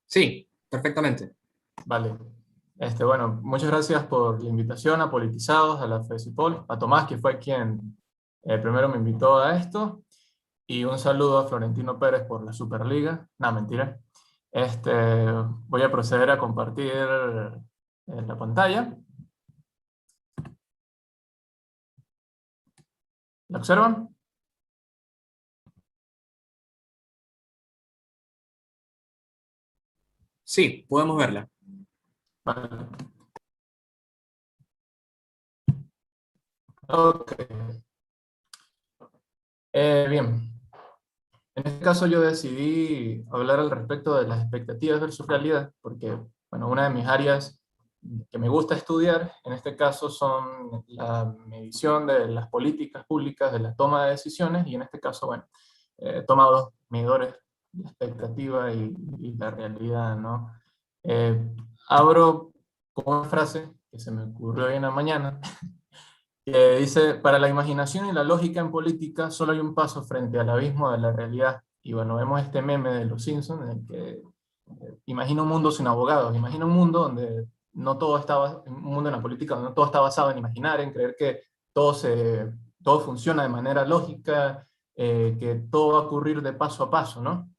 Sí, perfectamente. Vale. Bueno, muchas gracias por la invitación a Politizados, a la FECIPOL, a Tomás, que fue quien primero me invitó a esto, y un saludo a Florentino Pérez por la Superliga. No, mentira. Voy a proceder a compartir la pantalla. ¿La observan? Sí, podemos verla. Vale. Ok. Bien. En este caso yo decidí hablar al respecto de las expectativas versus realidad, porque bueno, una de mis áreas que me gusta estudiar, en este caso, son la medición de las políticas públicas, de la toma de decisiones, y en este caso, bueno, he tomado dos medidores, la expectativa y la realidad, ¿no? Eh, Abro con una frase que se me ocurrió hoy en la mañana, que dice: para la imaginación y la lógica en política solo hay un paso frente al abismo de la realidad. Y bueno, vemos este meme de los Simpsons en el que imagina un mundo sin abogados, imagina un mundo donde no todo estaba, un mundo en la política donde no todo está basado en imaginar, en creer que todo funciona de manera lógica, que todo va a ocurrir de paso a paso, ¿no?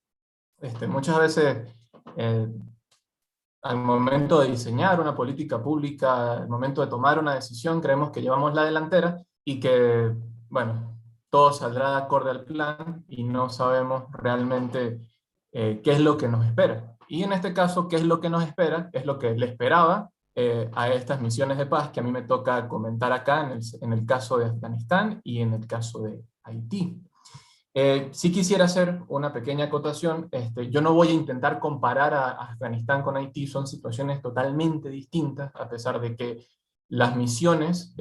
Muchas veces eh, al momento de diseñar una política pública, al momento de tomar una decisión, creemos que llevamos la delantera y que, bueno, todo saldrá de acorde al plan y no sabemos realmente qué es lo que nos espera. Y en este caso, ¿qué es lo que nos espera? Es lo que le esperaba a estas misiones de paz que a mí me toca comentar acá en el caso de Afganistán y en el caso de Haití. Sí quisiera hacer una pequeña acotación. Yo no voy a intentar comparar a Afganistán con Haití, son situaciones totalmente distintas, a pesar de que las misiones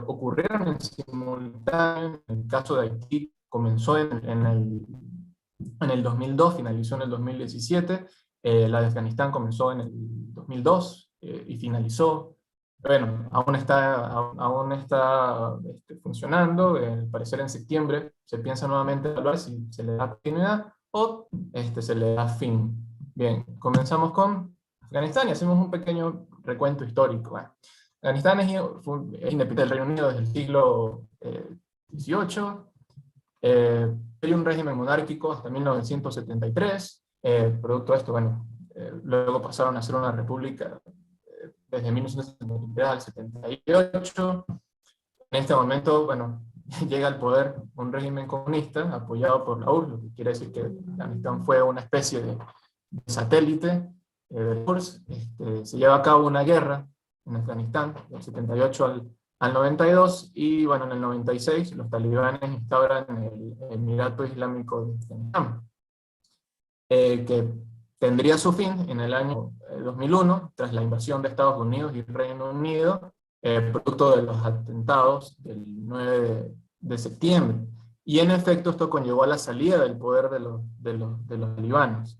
ocurrieron en simultáneo. En el caso de Haití comenzó en el 2002, finalizó en el 2017. La de Afganistán comenzó en el 2002 y finalizó. Bueno, aún está funcionando. Al parecer en septiembre se piensa nuevamente evaluar si se le da continuidad o se le da fin. Bien, comenzamos con Afganistán y hacemos un pequeño recuento histórico. Bueno, Afganistán es independiente del Reino Unido desde el siglo XVIII. Hay un régimen monárquico hasta 1973. Producto de esto, bueno, luego pasaron a ser una república desde 1973 al 78. En este momento, bueno, llega al poder un régimen comunista apoyado por la URSS, lo que quiere decir que Afganistán fue una especie de satélite de la URSS. Se lleva a cabo una guerra en Afganistán, del 78 al 92, y bueno, en el 96 los talibanes instauran el Emirato Islámico de Afganistán, que tendría su fin en el año 2001, tras la invasión de Estados Unidos y Reino Unido, producto de los atentados del 9 de septiembre. Y en efecto esto conllevó a la salida del poder de los talibanes.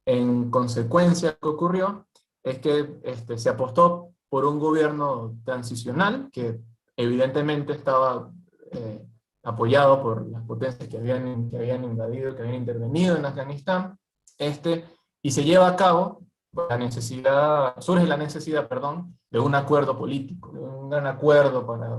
En consecuencia, lo que ocurrió es que se apostó por un gobierno transicional que evidentemente estaba apoyado por las potencias que habían invadido, que habían intervenido en Afganistán, y se lleva a cabo surge la necesidad, perdón, de un acuerdo político, de un gran acuerdo para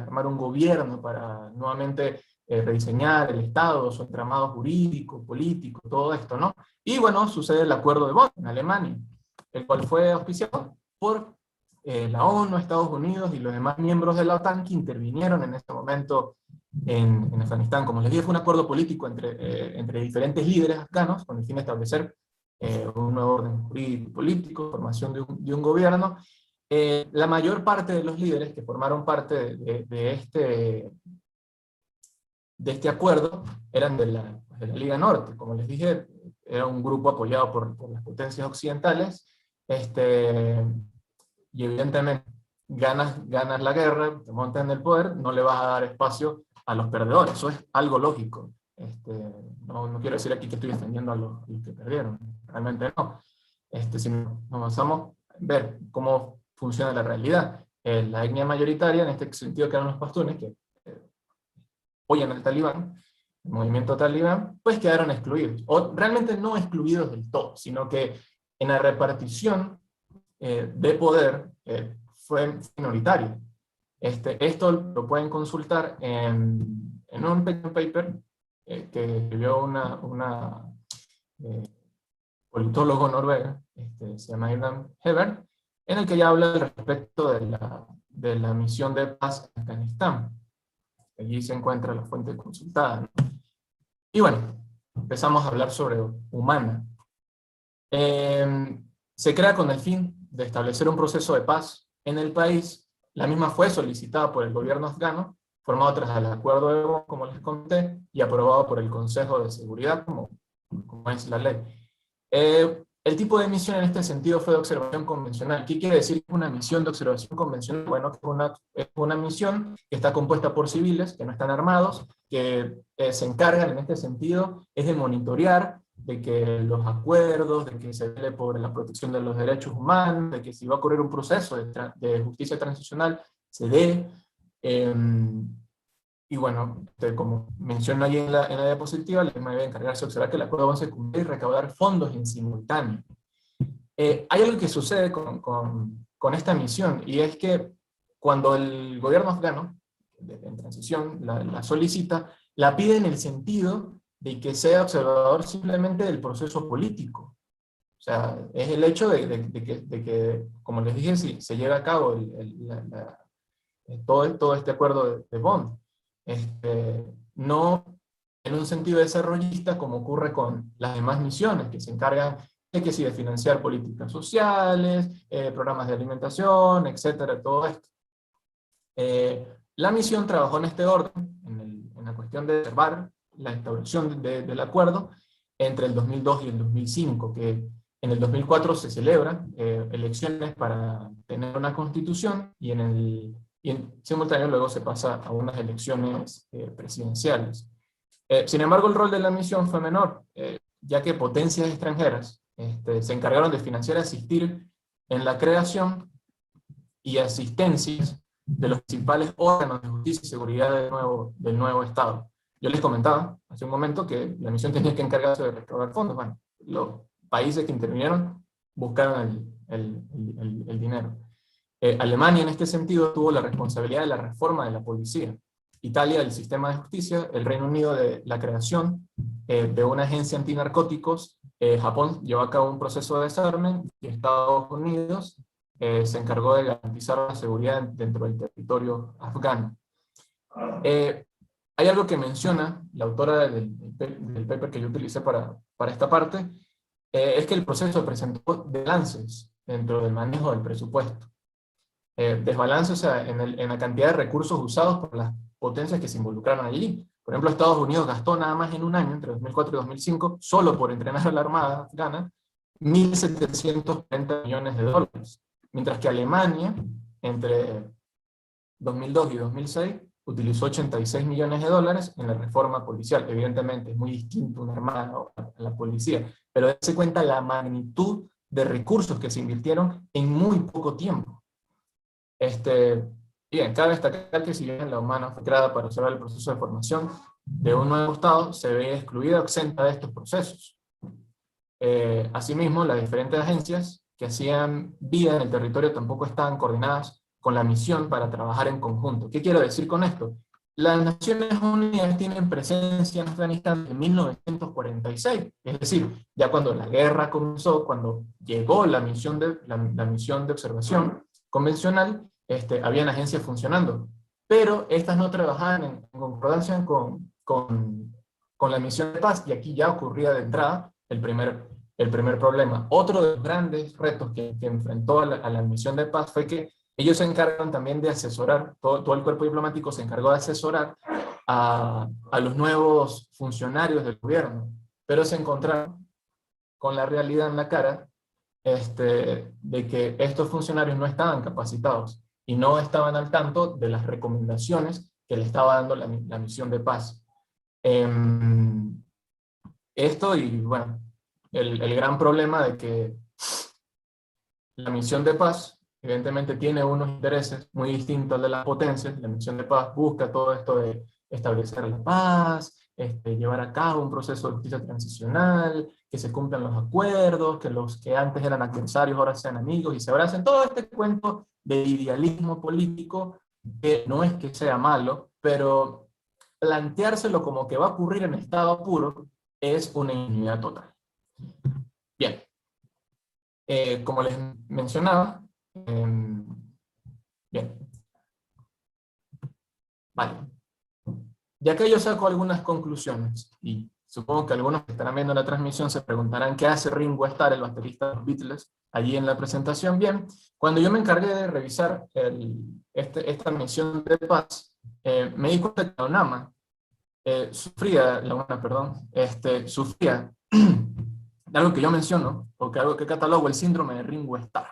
armar un gobierno, para nuevamente rediseñar el Estado, su entramado jurídico, político, todo esto, ¿no? Y bueno, sucede el acuerdo de Bonn en Alemania, el cual fue auspiciado por la ONU, Estados Unidos y los demás miembros de la OTAN que intervinieron en este momento en Afganistán. Como les dije, fue un acuerdo político entre diferentes líderes afganos con el fin de establecer un nuevo orden jurídico y político, formación de un gobierno. La mayor parte de los líderes que formaron parte de este acuerdo eran de la Liga Norte. Como les dije, era un grupo apoyado por las potencias occidentales, y evidentemente ganas la guerra, te montas en el poder, no le vas a dar espacio a los perdedores. Eso es algo lógico. No quiero decir aquí que estoy defendiendo a los que perdieron, realmente no. Sino nos basamos en ver cómo funciona la realidad. La etnia mayoritaria, en este sentido que eran los pastunes, que apoyan al talibán, el movimiento talibán, pues quedaron excluidos. O realmente no excluidos del todo, sino que en la repartición de poder fue minoritaria. Esto lo pueden consultar en un pequeño paper que escribió una politólogo noruega, se llama Irland Hebert, en el que ya habla al respecto de la misión de paz en Afganistán. Allí se encuentra la fuente consultada, ¿no? Y bueno, empezamos a hablar sobre Humana. Se crea con el fin de establecer un proceso de paz en el país. La misma fue solicitada por el gobierno afgano, formado tras el acuerdo de Bonn, como les conté, y aprobado por el Consejo de Seguridad, como es la ley. El tipo de misión en este sentido fue de observación convencional. ¿Qué quiere decir una misión de observación convencional? Bueno, es una misión que está compuesta por civiles, que no están armados, que se encargan en este sentido, es de monitorear de que los acuerdos, de que se vele por la protección de los derechos humanos, de que si va a ocurrir un proceso de justicia transicional, se dé. Y bueno, como menciono ahí en la diapositiva, les me debe encargarse de observar que el acuerdo va a ser cumplir y recaudar fondos en simultáneo. Hay algo que sucede con esta misión, y es que cuando el gobierno afgano, en transición, la solicita, la pide en el sentido de que sea observador simplemente del proceso político. O sea, es el hecho de que, como les dije, si se lleva a cabo todo este acuerdo de Bonn. No en un sentido desarrollista como ocurre con las demás misiones que se encargan de financiar políticas sociales, programas de alimentación, etcétera, todo esto. La misión trabajó en este orden, en la cuestión de observar la instauración del acuerdo entre el 2002 y el 2005, que en el 2004 se celebran elecciones para tener una constitución, y en simultáneo luego se pasa a unas elecciones presidenciales. Sin embargo, el rol de la misión fue menor, ya que potencias extranjeras se encargaron de financiar y asistir en la creación y asistencias de los principales órganos de justicia y seguridad del nuevo Estado. Yo les comentaba hace un momento que la misión tenía que encargarse de recaudar fondos. Bueno, los países que intervinieron buscaron el dinero. Alemania en este sentido tuvo la responsabilidad de la reforma de la policía, Italia del sistema de justicia, el Reino Unido de la creación de una agencia antinarcóticos, Japón llevó a cabo un proceso de desarme, y Estados Unidos se encargó de garantizar la seguridad dentro del territorio afgano. Hay algo que menciona la autora del paper que yo utilicé para esta parte, es que el proceso presentó desbalances dentro del manejo del presupuesto. Desbalance, o sea, en la cantidad de recursos usados por las potencias que se involucraron allí. Por ejemplo, Estados Unidos gastó nada más en un año, entre 2004 y 2005, solo por entrenar a la Armada afgana, 1.740 millones de dólares. Mientras que Alemania, entre 2002 y 2006, utilizó 86 millones de dólares en la reforma policial. Evidentemente es muy distinto una armada a la policía, pero dése cuenta la magnitud de recursos que se invirtieron en muy poco tiempo. Bien, cabe destacar que si bien la Humana fue creada para observar el proceso de formación de un nuevo Estado, se ve excluida o exenta de estos procesos. Asimismo, las diferentes agencias que hacían vida en el territorio tampoco estaban coordinadas con la misión para trabajar en conjunto. ¿Qué quiero decir con esto? Las Naciones Unidas tienen presencia en Afganistán en 1946, es decir, ya cuando la guerra comenzó, cuando llegó la misión de observación convencional, habían agencias funcionando, pero estas no trabajaban en concordancia con la misión de paz, y aquí ya ocurría de entrada el primer problema. Otro de los grandes retos que enfrentó a la misión de paz fue que ellos se encargan también de asesorar, todo el cuerpo diplomático se encargó de asesorar a los nuevos funcionarios del gobierno, pero se encontraron con la realidad en la cara de que estos funcionarios no estaban capacitados y no estaban al tanto de las recomendaciones que le estaba dando la misión de paz. Esto y, bueno, el gran problema de que la misión de paz evidentemente tiene unos intereses muy distintos al de las potencias. La misión de paz busca todo esto de establecer la paz, llevar a cabo un proceso de justicia transicional, que se cumplan los acuerdos, que los que antes eran adversarios ahora sean amigos y se abracen. Todo este cuento de idealismo político que no es que sea malo, pero planteárselo como que va a ocurrir en estado puro es una ingenuidad total. Bien, como les mencionaba, bien, vale. Ya que yo saco algunas conclusiones, y supongo que algunos que estarán viendo la transmisión se preguntarán qué hace Ringo Starr, el baterista de los Beatles, allí en la presentación. Bien, cuando yo me encargué de revisar esta misión de paz, me di cuenta que la UNAMA sufría de algo que yo menciono, o que algo que catalogo, el síndrome de Ringo Starr.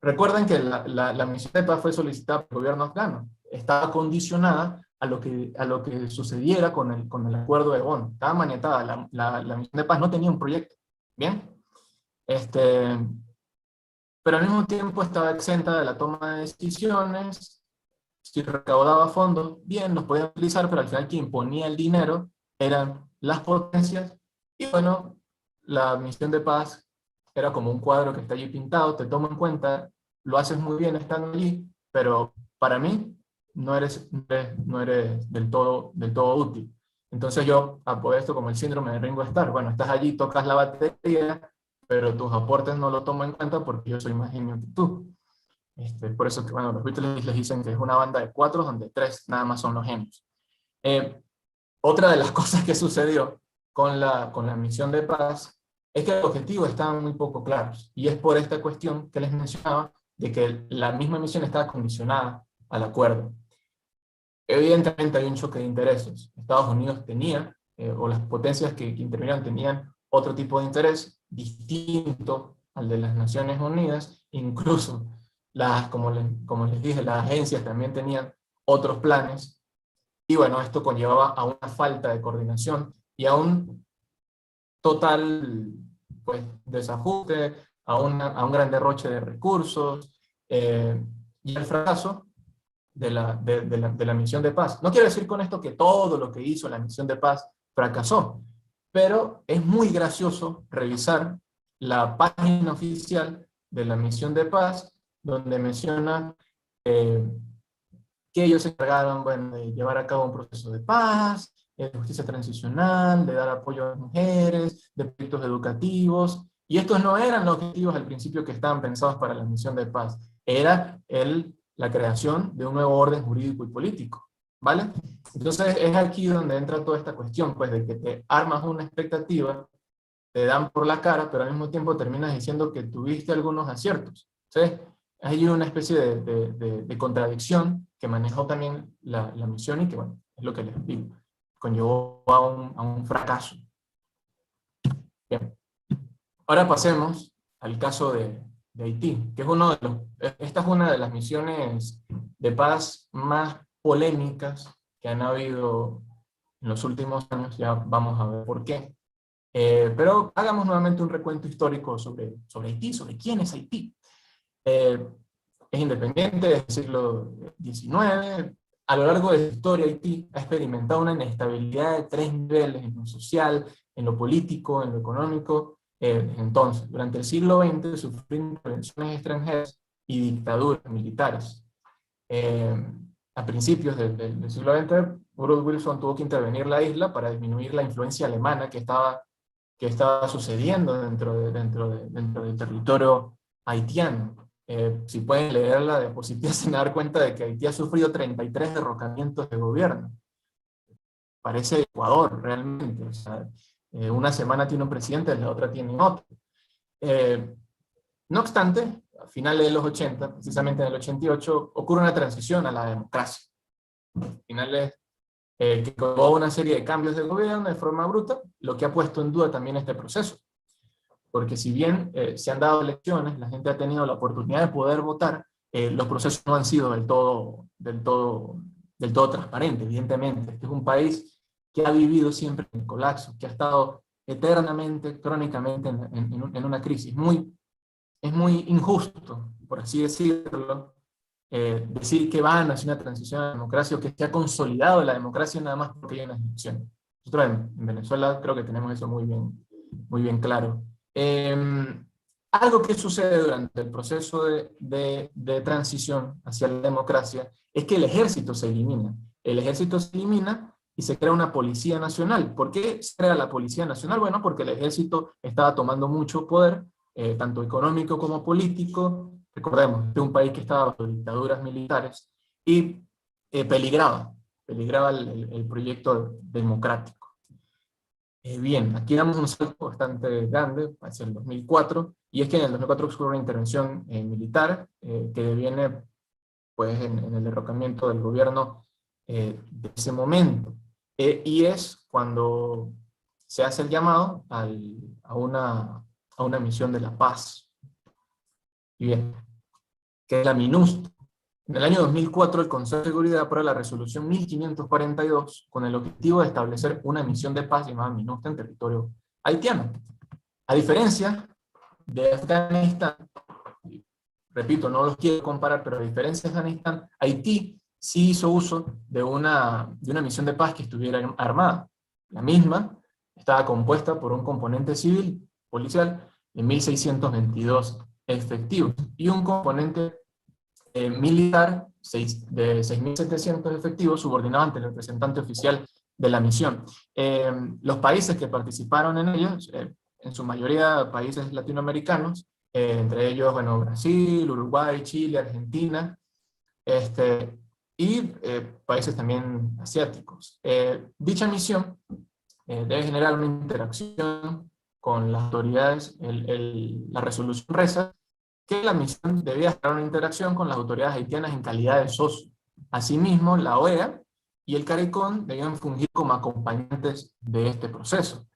Recuerden que la misión de paz fue solicitada por el gobierno afgano. Estaba condicionada a lo que sucediera con el acuerdo de Bonn. Estaba maniatada. La misión de paz no tenía un proyecto. ¿Bien? Pero al mismo tiempo estaba exenta de la toma de decisiones. Si recaudaba fondos, bien, los podían utilizar, pero al final quien ponía el dinero eran las potencias. Y bueno, la misión de paz era como un cuadro que está allí pintado, te tomo en cuenta, lo haces muy bien estando allí, pero para mí no eres del todo útil. Entonces yo apodo esto como el síndrome de Ringo Starr. Bueno, estás allí, tocas la batería, pero tus aportes no lo tomo en cuenta porque yo soy más genio que tú. Por eso que, bueno, los Beatles les dicen que es una banda de 4 donde 3 nada más son los genios. Otra de las cosas que sucedió con la misión de paz es que los objetivos estaban muy poco claros, y es por esta cuestión que les mencionaba, de que la misma misión estaba condicionada al acuerdo. Evidentemente hay un choque de intereses. Estados Unidos tenía, o las potencias que intervinieron tenían otro tipo de interés distinto al de las Naciones Unidas, incluso como les dije, las agencias también tenían otros planes, y bueno, esto conllevaba a una falta de coordinación y a un total, pues, desajuste, a un gran derroche de recursos, y al fracaso de la misión de paz. No quiero decir con esto que todo lo que hizo la misión de paz fracasó, pero es muy gracioso revisar la página oficial de la misión de paz, donde menciona que ellos se encargaron, bueno, de llevar a cabo un proceso de paz, de justicia transicional, de dar apoyo a las mujeres, de proyectos educativos, y estos no eran los objetivos al principio que estaban pensados para la misión de paz, era la creación de un nuevo orden jurídico y político, ¿vale? Entonces es aquí donde entra toda esta cuestión, pues, de que te armas una expectativa, te dan por la cara, pero al mismo tiempo terminas diciendo que tuviste algunos aciertos. Entonces, hay una especie de contradicción que manejó también la misión, y que, bueno, es lo que les digo, conllevó a un fracaso. Bien. Ahora pasemos al caso de Haití, que esta es una de las misiones de paz más polémicas que han habido en los últimos años. Ya vamos a ver por qué. Pero hagamos nuevamente un recuento histórico sobre Haití, sobre quién es Haití. Es independiente del siglo XIX. A lo largo de su historia, Haití ha experimentado una inestabilidad de 3 niveles: en lo social, en lo político, en lo económico. Entonces, durante el siglo XX sufrió intervenciones extranjeras y dictaduras militares. A principios del siglo XX, Woodrow Wilson tuvo que intervenir la isla para disminuir la influencia alemana que estaba sucediendo dentro del territorio haitiano. Si pueden leer la diapositiva se van a dar cuenta de que Haití ha sufrido 33 derrocamientos de gobierno. Parece Ecuador, realmente. O sea, una semana tiene un presidente, la otra tiene otro. No obstante, a finales de los 80, precisamente en el 88, ocurre una transición a la democracia. Finales que llevó una serie de cambios de gobierno de forma bruta, lo que ha puesto en duda también este proceso. Porque si bien se han dado elecciones, la gente ha tenido la oportunidad de poder votar, los procesos no han sido del todo del todo transparente, evidentemente. Este es un país que ha vivido siempre en colapso, que ha estado eternamente, crónicamente en una crisis. Es muy injusto, por así decirlo, decir que van hacia una transición a la democracia o que se ha consolidado la democracia nada más porque hay unas elecciones. Nosotros en Venezuela creo que tenemos eso muy bien claro. Algo que sucede durante el proceso de transición hacia la democracia es que el ejército se elimina. El ejército se elimina y se crea una policía nacional. ¿Por qué se crea la policía nacional? Bueno, porque el ejército estaba tomando mucho poder, tanto económico como político. Recordemos, este es un país que estaba bajo dictaduras militares y peligraba el proyecto democrático. Bien, aquí damos un salto bastante grande hacia el 2004, y es que en el 2004 ocurre una intervención militar que deviene pues, en el derrocamiento del gobierno de ese momento. Y es cuando se hace el llamado a una misión de la paz. Y bien, que es la MINUSTAH. En el año 2004, el Consejo de Seguridad aprueba la resolución 1542 con el objetivo de establecer una misión de paz llamada MINUSTAH en territorio haitiano. A diferencia de Afganistán, repito, no los quiero comparar, pero a diferencia de Afganistán, Haití sí hizo uso de una misión de paz que estuviera armada. La misma estaba compuesta por un componente civil, policial, de 1.622 efectivos, y un componente militar de 6.700 efectivos subordinado ante el representante oficial de la misión. Los países que participaron en ellos, en su mayoría países latinoamericanos, entre ellos, bueno, Brasil, Uruguay, Chile, Argentina, y países también asiáticos. Dicha misión debe generar una interacción con las autoridades. La resolución reza que la misión debía generar una interacción con las autoridades haitianas en calidad de socio. Asimismo, la OEA y el CARICOM debían fungir como acompañantes de este proceso.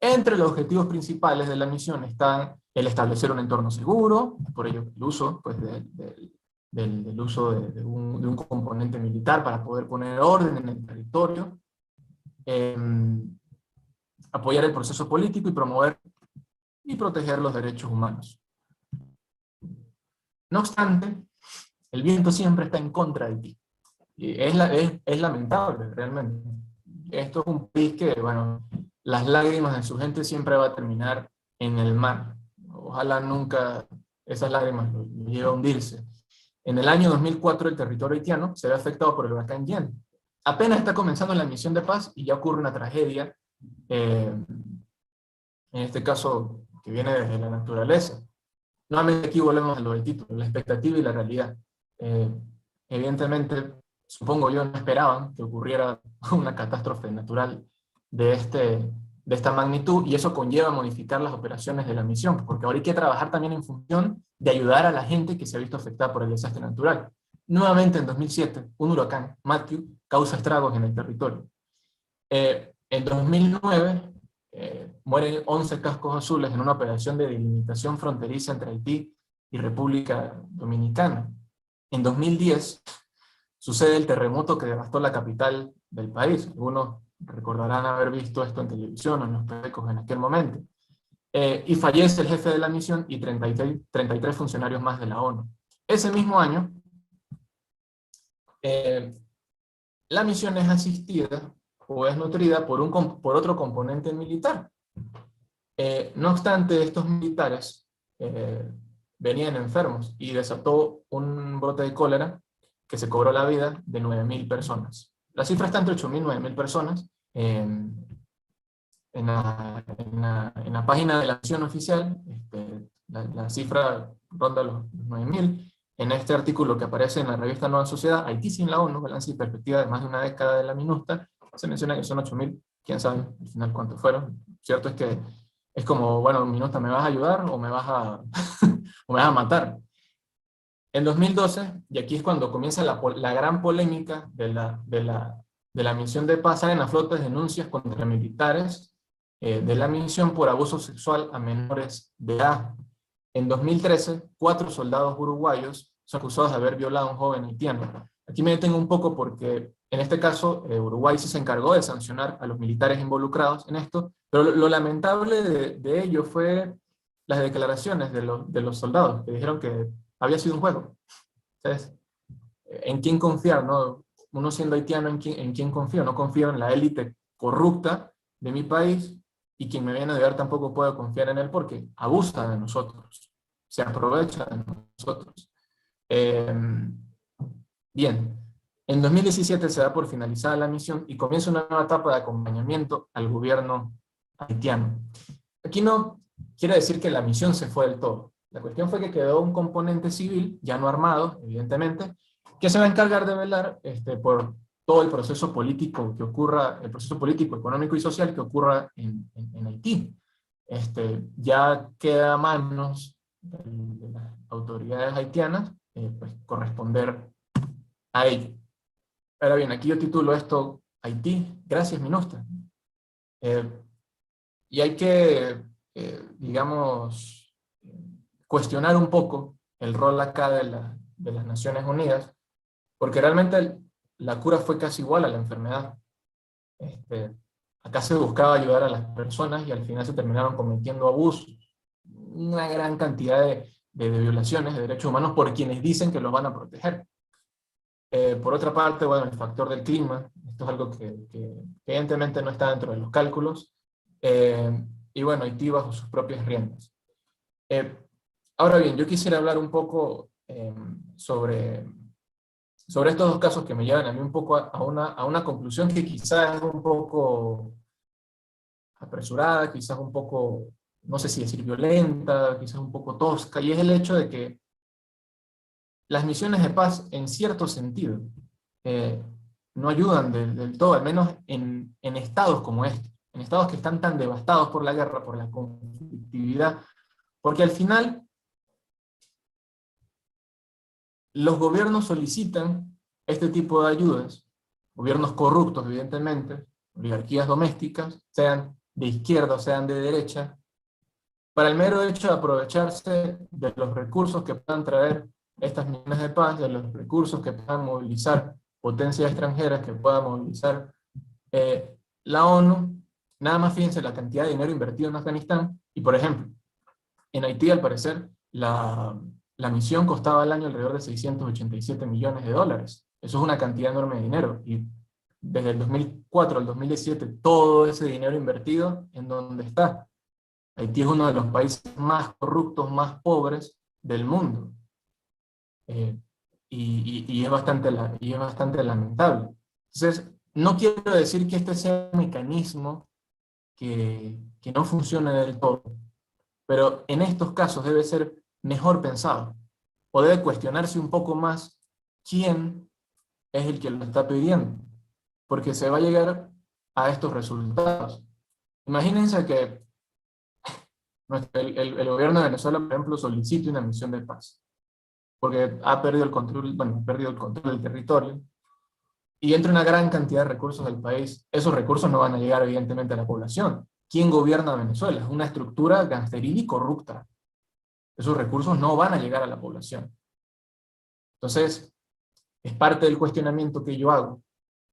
Entre los objetivos principales de la misión están el establecer un entorno seguro, por ello el uso pues, del uso de un componente militar para poder poner orden en el territorio, apoyar el proceso político y promover y proteger los derechos humanos. No obstante, el viento siempre está en contra de ti. Y es lamentable, realmente. Esto es un país que, bueno, las lágrimas de su gente siempre va a terminar en el mar. Ojalá nunca esas lágrimas lo lleguen a hundirse. En el año 2004 el territorio haitiano se ve afectado por el huracán Ian. Apenas está comenzando la misión de paz y ya ocurre una tragedia, en este caso que viene desde la naturaleza. Nuevamente aquí volvemos a lo del título, la expectativa y la realidad. Evidentemente, supongo yo, no esperaban que ocurriera una catástrofe natural de esta magnitud, y eso conlleva modificar las operaciones de la misión, porque ahora hay que trabajar también en función de ayudar a la gente que se ha visto afectada por el desastre natural. Nuevamente en 2007, un huracán, Matthew, causa estragos en el territorio. En 2009, mueren 11 cascos azules en una operación de delimitación fronteriza entre Haití y República Dominicana. En 2010 sucede el terremoto que devastó la capital del país. Algunos recordarán haber visto esto en televisión o en los periódicos en aquel momento. Y fallece el jefe de la misión y 33 funcionarios más de la ONU. Ese mismo año, la misión es asistida o es nutrida por otro componente militar. No obstante, estos militares venían enfermos y desató un brote de cólera que se cobró la vida de 9.000 personas. La cifra está entre 8.000 y 9.000 personas. En la página de la acción oficial, la cifra ronda los 9.000. En este artículo que aparece en la revista Nueva Sociedad, Haití sin la ONU, balance y perspectiva de más de una década de la MINUSTAH, se menciona que son 8.000, quién sabe al final cuántos fueron. Cierto es que es como, bueno, MINUSTAH, ¿me vas a ayudar o me vas a, o me vas a matar? En 2012, y aquí es cuando comienza la gran polémica de la misión de paz, salen a flote denuncias contra militares de la misión por abuso sexual a menores de edad. En 2013, 4 soldados uruguayos son acusados de haber violado a un joven haitiano. Aquí me detengo un poco porque En este caso, Uruguay sí se encargó de sancionar a los militares involucrados en esto, pero lo lamentable de ello fue las declaraciones de los soldados, que dijeron que había sido un juego. Entonces, ¿en quién confiar, no? Uno siendo haitiano, ¿en quién confío? No confío en la élite corrupta de mi país, y quien me viene a ayudar tampoco puedo confiar en él porque abusa de nosotros, se aprovecha de nosotros. Eh, Bien, en 2017 se da por finalizada la misión y comienza una nueva etapa de acompañamiento al gobierno haitiano. Aquí no quiere decir que la misión se fue del todo. La cuestión fue que quedó un componente civil, ya no armado, evidentemente, que se va a encargar de velar por todo el proceso político que ocurra, el proceso político, económico y social que ocurra en Haití. Ya queda a manos de las autoridades haitianas pues, corresponder a ello. Ahora bien, aquí yo titulo esto Haití, gracias MINUSTAH. Y hay que, digamos, cuestionar un poco el rol acá de las Naciones Unidas, porque realmente la cura fue casi igual a la enfermedad. Acá se buscaba ayudar a las personas y al final se terminaron cometiendo abusos, una gran cantidad de violaciones de derechos humanos por quienes dicen que los van a proteger. Por otra parte, bueno, el factor del clima, esto es algo que evidentemente no está dentro de los cálculos, y bueno, Haití bajo sus propias riendas. Ahora bien, yo quisiera hablar un poco sobre estos dos casos que me llevan a mí un poco a una conclusión que quizás es un poco apresurada, quizás un poco, no sé si decir violenta, quizás un poco tosca, y es el hecho de que las misiones de paz, en cierto sentido, no ayudan del todo, al menos en estados como este, en estados que están tan devastados por la guerra, por la conflictividad, porque al final los gobiernos solicitan este tipo de ayudas, gobiernos corruptos evidentemente, oligarquías domésticas, sean de izquierda o sean de derecha, para el mero hecho de aprovecharse de los recursos que puedan traer estas misiones de paz, de los recursos que puedan movilizar potencias extranjeras, que puedan movilizar la ONU. Nada más fíjense la cantidad de dinero invertido en Afganistán, y por ejemplo, en Haití al parecer la misión costaba al año alrededor de 687 millones de dólares. Eso es una cantidad enorme de dinero, y desde el 2004 al 2017 todo ese dinero invertido, ¿en dónde está? Haití es uno de los países más corruptos, más pobres del mundo. Y es bastante lamentable. Entonces, no quiero decir que este sea un mecanismo que no funcione del todo, pero en estos casos debe ser mejor pensado, o debe cuestionarse un poco más quién es el que lo está pidiendo, porque se va a llegar a estos resultados. Imagínense que el gobierno de Venezuela, por ejemplo, solicite una misión de paz, porque ha perdido el control, bueno, ha perdido el control del territorio, y entra una gran cantidad de recursos del país. Esos recursos no van a llegar evidentemente a la población. ¿Quién gobierna Venezuela? Es una estructura gangsteril y corrupta. Esos recursos no van a llegar a la población. Entonces, es parte del cuestionamiento que yo hago,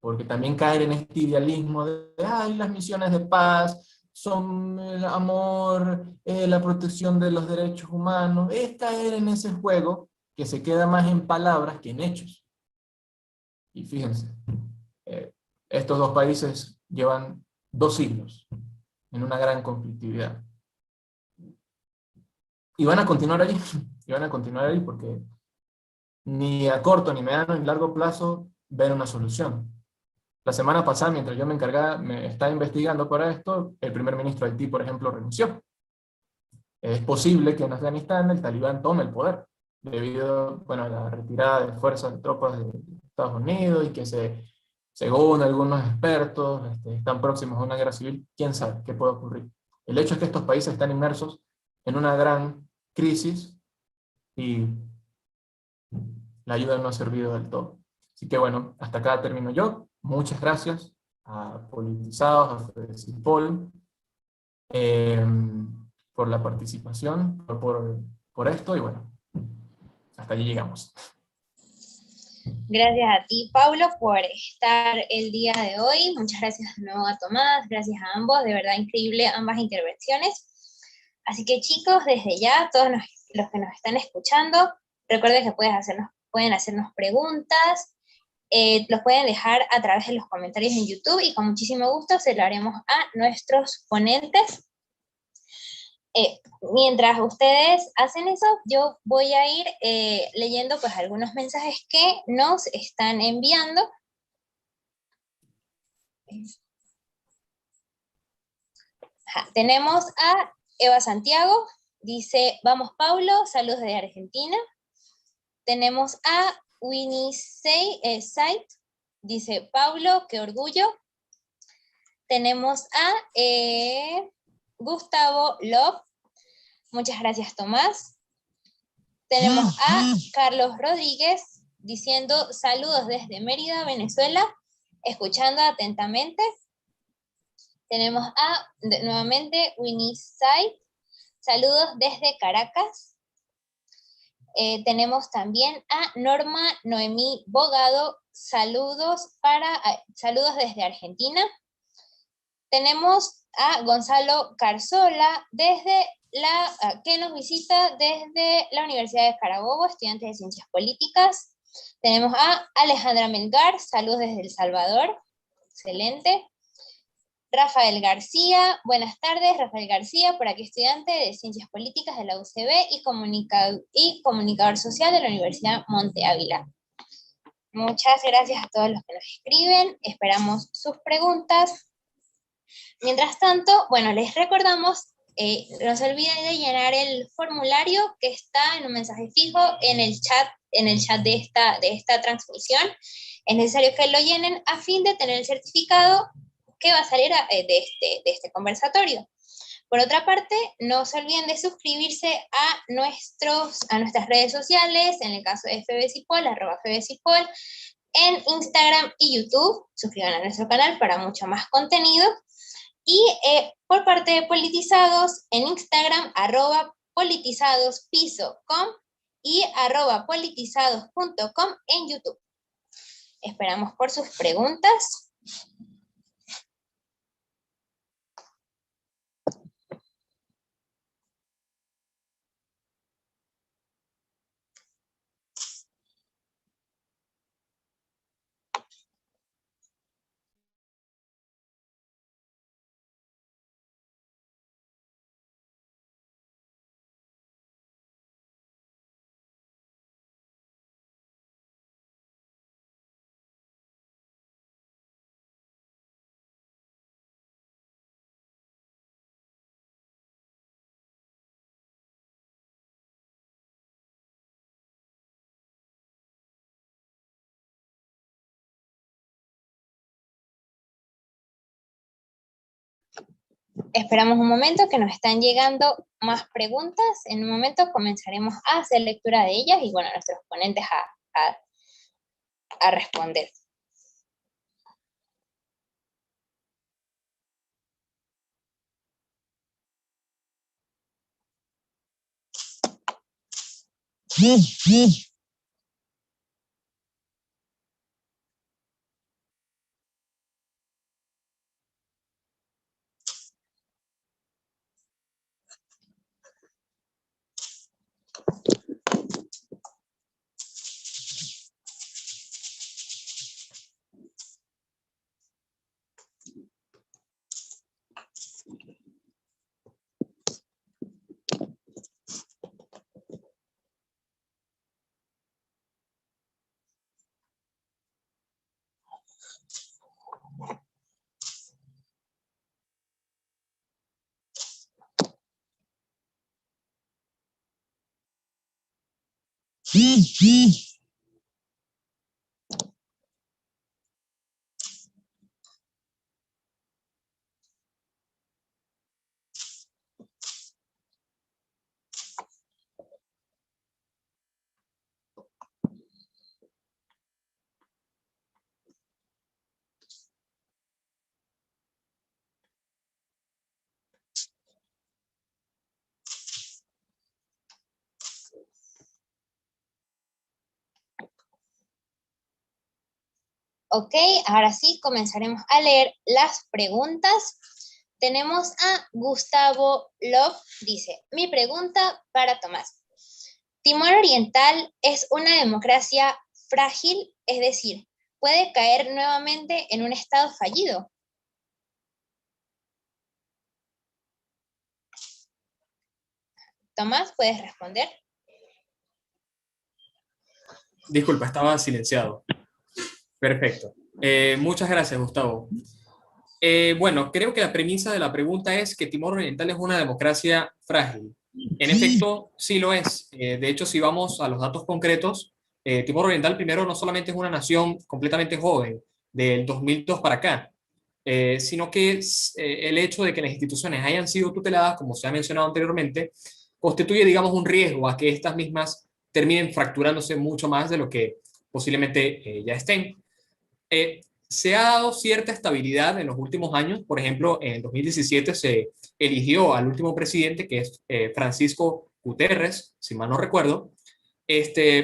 porque también caer en este idealismo de, ay, las misiones de paz son el amor, la protección de los derechos humanos, es caer en ese juego que se queda más en palabras que en hechos. Y fíjense, estos dos países llevan 2 siglos en una gran conflictividad. Y van a continuar allí, y van a continuar allí porque ni a corto, ni mediano, ni largo plazo ven una solución. La semana pasada, mientras yo me estaba investigando para esto, el primer ministro de Haití, por ejemplo, renunció. Es posible que en Afganistán el talibán tome el poder, debido, bueno, a la retirada de fuerzas de tropas de Estados Unidos, y que según algunos expertos, están próximos a una guerra civil. ¿Quién sabe qué puede ocurrir? El hecho es que estos países están inmersos en una gran crisis, y la ayuda no ha servido del todo. Así que bueno, hasta acá termino yo. Muchas gracias a Politizados, a Fedecipol, por la participación, por esto, y bueno, hasta allí llegamos. Gracias a ti, Paulo, por estar el día de hoy. Muchas gracias de nuevo a Tomás, gracias a ambos, de verdad increíble ambas intervenciones. Así que chicos, desde ya, los que nos están escuchando, recuerden que pueden hacernos preguntas, los pueden dejar a través de los comentarios en YouTube y con muchísimo gusto se lo haremos a nuestros ponentes. Mientras ustedes hacen eso, yo voy a ir leyendo pues algunos mensajes que nos están enviando. Tenemos a Eva Santiago, dice, vamos Paulo, saludos de Argentina. Tenemos a Winnie Sait, dice, Paulo, qué orgullo. Tenemos a Gustavo Love, muchas gracias Tomás. Tenemos a Carlos Rodríguez diciendo saludos desde Mérida, Venezuela, escuchando atentamente. Tenemos a, nuevamente, Winnie Sait, saludos desde Caracas. Tenemos también a Norma Noemí Bogado, saludos desde Argentina. Tenemos a Gonzalo Carzola, que nos visita desde la Universidad de Carabobo, estudiante de Ciencias Políticas. Tenemos a Alejandra Melgar, saludos desde El Salvador, excelente. Rafael García, buenas tardes, Rafael García, por aquí estudiante de Ciencias Políticas de la UCB y comunicador social de la Universidad Monte Ávila. Muchas gracias a todos los que nos escriben, esperamos sus preguntas. Mientras tanto, bueno, les recordamos, no se olviden de llenar el formulario que está en un mensaje fijo en el chat de esta transmisión. Es necesario que lo llenen a fin de tener el certificado que va a salir de este conversatorio. Por otra parte, no se olviden de suscribirse a nuestras redes sociales, en el caso de FBCIPOL, @FBCIPOL, en Instagram y YouTube. Suscriban a nuestro canal para mucho más contenido. Y por parte de Politizados, en Instagram, @politizadospiso.com y @politizados.com en YouTube. Esperamos por sus preguntas. Esperamos un momento que nos están llegando más preguntas. En un momento comenzaremos a hacer lectura de ellas y bueno, nuestros ponentes a responder. Ok, ahora sí comenzaremos a leer las preguntas. Tenemos a Gustavo Love, dice, mi pregunta para Tomás. ¿Timor Oriental es una democracia frágil? Es decir, ¿puede caer nuevamente en un estado fallido? Tomás, ¿puedes responder? Disculpa, estaba silenciado. Perfecto. Muchas gracias, Gustavo. Bueno, creo que la premisa de la pregunta es que Timor Oriental es una democracia frágil. En efecto, sí lo es. De hecho, si vamos a los datos concretos, Timor Oriental primero no solamente es una nación completamente joven, del 2002 para acá, sino que el hecho de que las instituciones hayan sido tuteladas, como se ha mencionado anteriormente, constituye, digamos, un riesgo a que estas mismas terminen fracturándose mucho más de lo que posiblemente ya estén. Se ha dado cierta estabilidad en los últimos años. Por ejemplo, en 2017 se eligió al último presidente, que es Francisco Guterres, si mal no recuerdo.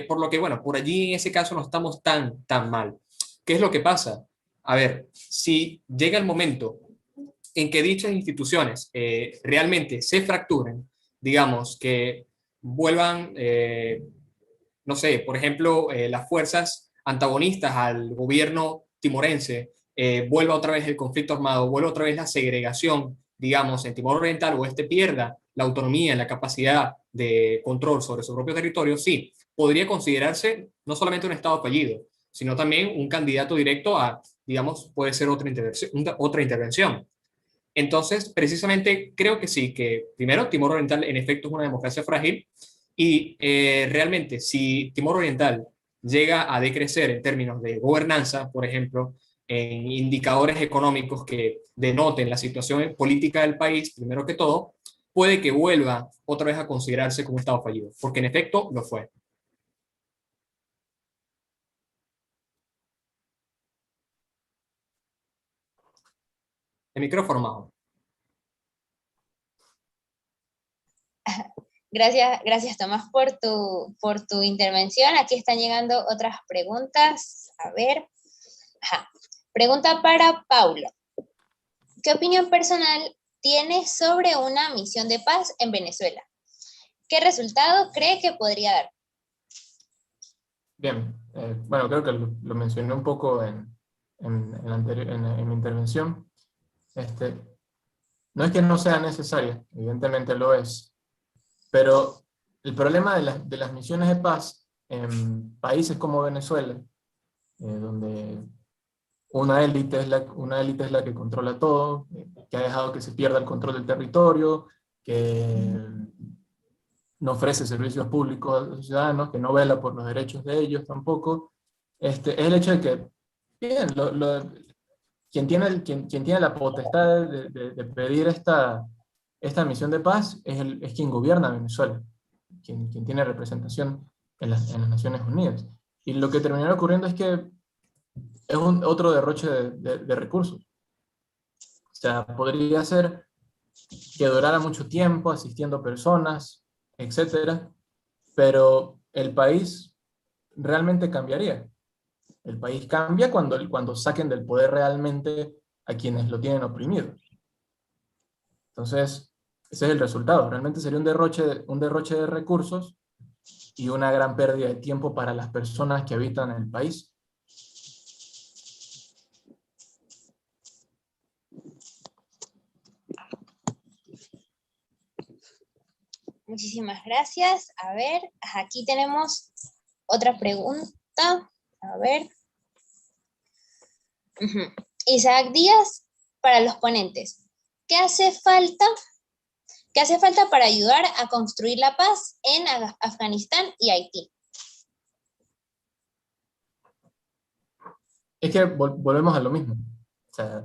Por lo que, bueno, por allí en ese caso no estamos tan mal. ¿Qué es lo que pasa? A ver, si llega el momento en que dichas instituciones realmente se fracturen, digamos, que vuelvan, no sé, por ejemplo, las fuerzas antagonistas al gobierno timorense, vuelva otra vez el conflicto armado, vuelva otra vez la segregación, digamos, en Timor Oriental, o pierda la autonomía, la capacidad de control sobre su propio territorio, sí, podría considerarse no solamente un Estado fallido, sino también un candidato directo a, digamos, puede ser otra intervención. Entonces, precisamente creo que sí, que primero Timor Oriental en efecto es una democracia frágil y realmente si Timor Oriental llega a decrecer en términos de gobernanza, por ejemplo, en indicadores económicos que denoten la situación política del país, primero que todo, puede que vuelva otra vez a considerarse como un Estado fallido, porque en efecto lo fue. El micrófono, Majo. Gracias Tomás por tu intervención. Aquí están llegando otras preguntas. A ver. Ajá. Pregunta para Paulo. ¿Qué opinión personal tiene sobre una misión de paz en Venezuela? ¿Qué resultado cree que podría dar? Bien, bueno, creo que lo mencioné un poco en mi intervención. No es que no sea necesaria, evidentemente lo es, pero el problema de las misiones de paz en países como Venezuela, donde una élite es la que controla todo, que ha dejado que se pierda el control del territorio, que no ofrece servicios públicos a los ciudadanos, que no vela por los derechos de ellos tampoco, es el hecho de que, bien, quien tiene la potestad de pedir esta misión de paz es quien gobierna Venezuela, quien tiene representación en las Naciones Unidas. Y lo que terminó ocurriendo es que es otro derroche de recursos. O sea, podría ser que durara mucho tiempo asistiendo personas, etcétera, pero el país realmente cambiaría. El país cambia cuando saquen del poder realmente a quienes lo tienen oprimido. Entonces, ese es el resultado. Realmente sería un derroche de recursos y una gran pérdida de tiempo para las personas que habitan el país. Muchísimas gracias. A ver, aquí tenemos otra pregunta. A ver. Isaac Díaz, para los ponentes. ¿Qué hace falta para ayudar a construir la paz en Afganistán y Haití? Es que volvemos a lo mismo. O sea,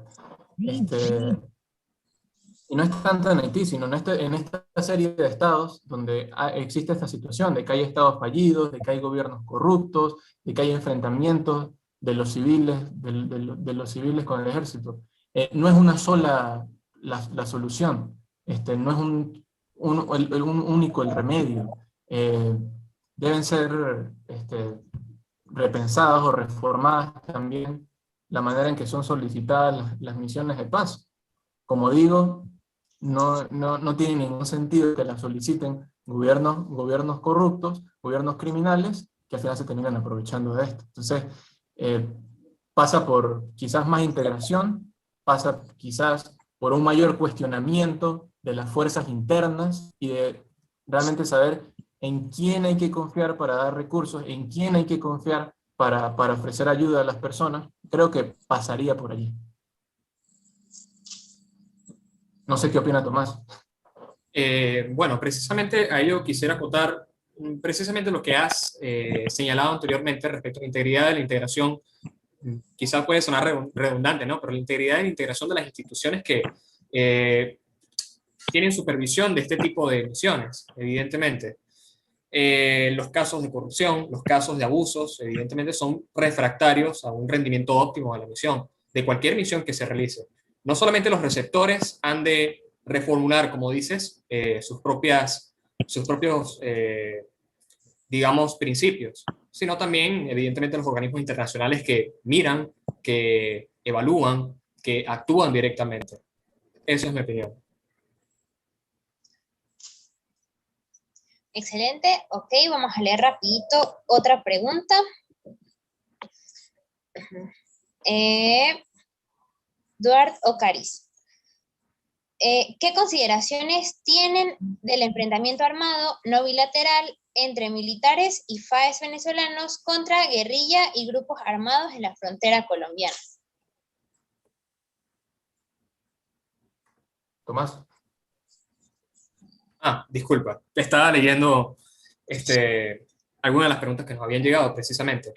y no es tanto en Haití, sino en esta serie de estados donde existe esta situación de que hay estados fallidos, de que hay gobiernos corruptos, de que hay enfrentamientos de los civiles, de los civiles con el ejército. No es una sola la solución, no es un único el remedio. Deben ser repensadas o reformadas también la manera en que son solicitadas las misiones de paz. Como digo, no tiene ningún sentido que las soliciten gobiernos corruptos, gobiernos criminales, que al final se terminan aprovechando de esto. Entonces, eh, pasa por quizás más integración, pasa quizás por un mayor cuestionamiento de las fuerzas internas y de realmente saber en quién hay que confiar para dar recursos, en quién hay que confiar para ofrecer ayuda a las personas. Creo que pasaría por allí. No sé qué opina Tomás. Bueno, precisamente a ello quisiera acotar precisamente lo que has señalado anteriormente respecto a la integridad de la integración. Quizás puede sonar redundante, ¿no? Pero la integridad y la integración de las instituciones que tienen supervisión de este tipo de misiones, evidentemente. Los casos de corrupción, los casos de abusos, evidentemente son refractarios a un rendimiento óptimo de la misión, de cualquier misión que se realice. No solamente los receptores han de reformular, como dices, sus propios, digamos, principios, sino también, evidentemente, los organismos internacionales que miran, que evalúan, que actúan directamente. Esa es mi opinión. Excelente. Ok, vamos a leer rapidito otra pregunta. Duarte Ocaris. ¿Qué consideraciones tienen del enfrentamiento armado no bilateral entre militares y FAES venezolanos contra guerrilla y grupos armados en la frontera colombiana? Tomás. Disculpa, estaba leyendo algunas de las preguntas que nos habían llegado precisamente.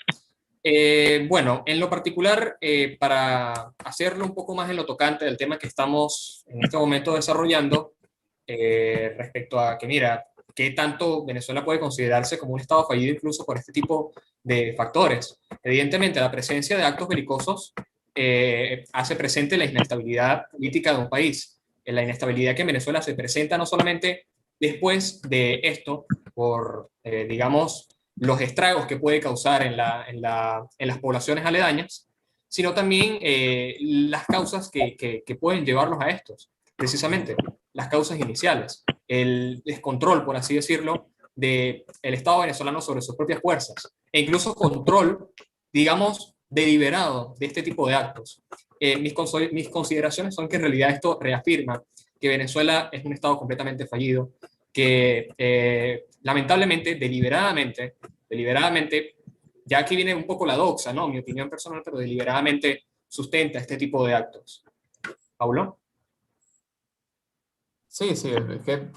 Bueno, en lo particular, para hacerlo un poco más en lo tocante del tema que estamos en este momento desarrollando, respecto a que, mira, qué tanto Venezuela puede considerarse como un Estado fallido incluso por este tipo de factores. Evidentemente, la presencia de actos belicosos hace presente la inestabilidad política de un país. La inestabilidad que en Venezuela se presenta no solamente después de esto, por, digamos, los estragos que puede causar en las poblaciones aledañas, sino también las causas que pueden llevarlos a estos, precisamente las causas iniciales, el descontrol, por así decirlo, del Estado venezolano sobre sus propias fuerzas, e incluso control, digamos, deliberado de este tipo de actos. Mis consideraciones son que en realidad esto reafirma que Venezuela es un Estado completamente fallido, que lamentablemente, deliberadamente, ya aquí viene un poco la doxa, ¿no? Mi opinión personal, pero deliberadamente sustenta este tipo de actos. ¿Paulo? Sí, sí, es que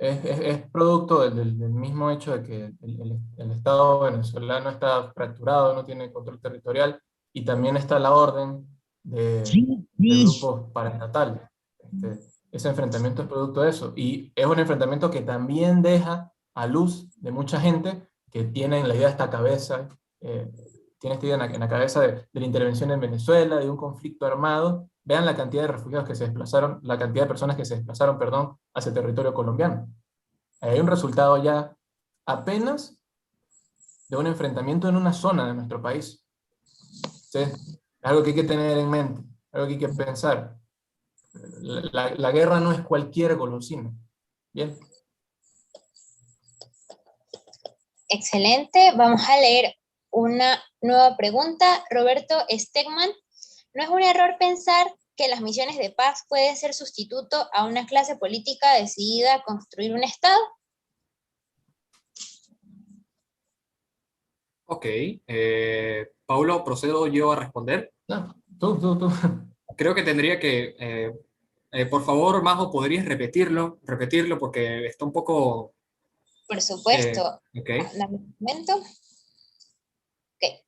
es producto del mismo hecho de que el Estado venezolano está fracturado, no tiene control territorial, y también está la orden de grupos paraestatales. Ese enfrentamiento es producto de eso, y es un enfrentamiento que también deja a luz de mucha gente que tiene la idea de esta cabeza, tiene esta idea en la cabeza de la intervención en Venezuela, de un conflicto armado. Vean la cantidad de refugiados que se desplazaron, la cantidad de personas que se desplazaron, perdón, hacia territorio colombiano. Hay un resultado ya apenas de un enfrentamiento en una zona de nuestro país. ¿Sí? Algo que hay que tener en mente, algo que hay que pensar. La guerra no es cualquier golosina. Bien. Excelente. Vamos a leer una nueva pregunta. Roberto Stegman. ¿No es un error pensar que las misiones de paz pueden ser sustituto a una clase política decidida a construir un Estado? Ok. Paulo, procedo yo a responder. No, tú. Creo que tendría que, por favor, Majo, ¿podrías repetirlo porque está un poco... Por supuesto. Ok. Dame un momento. Okay.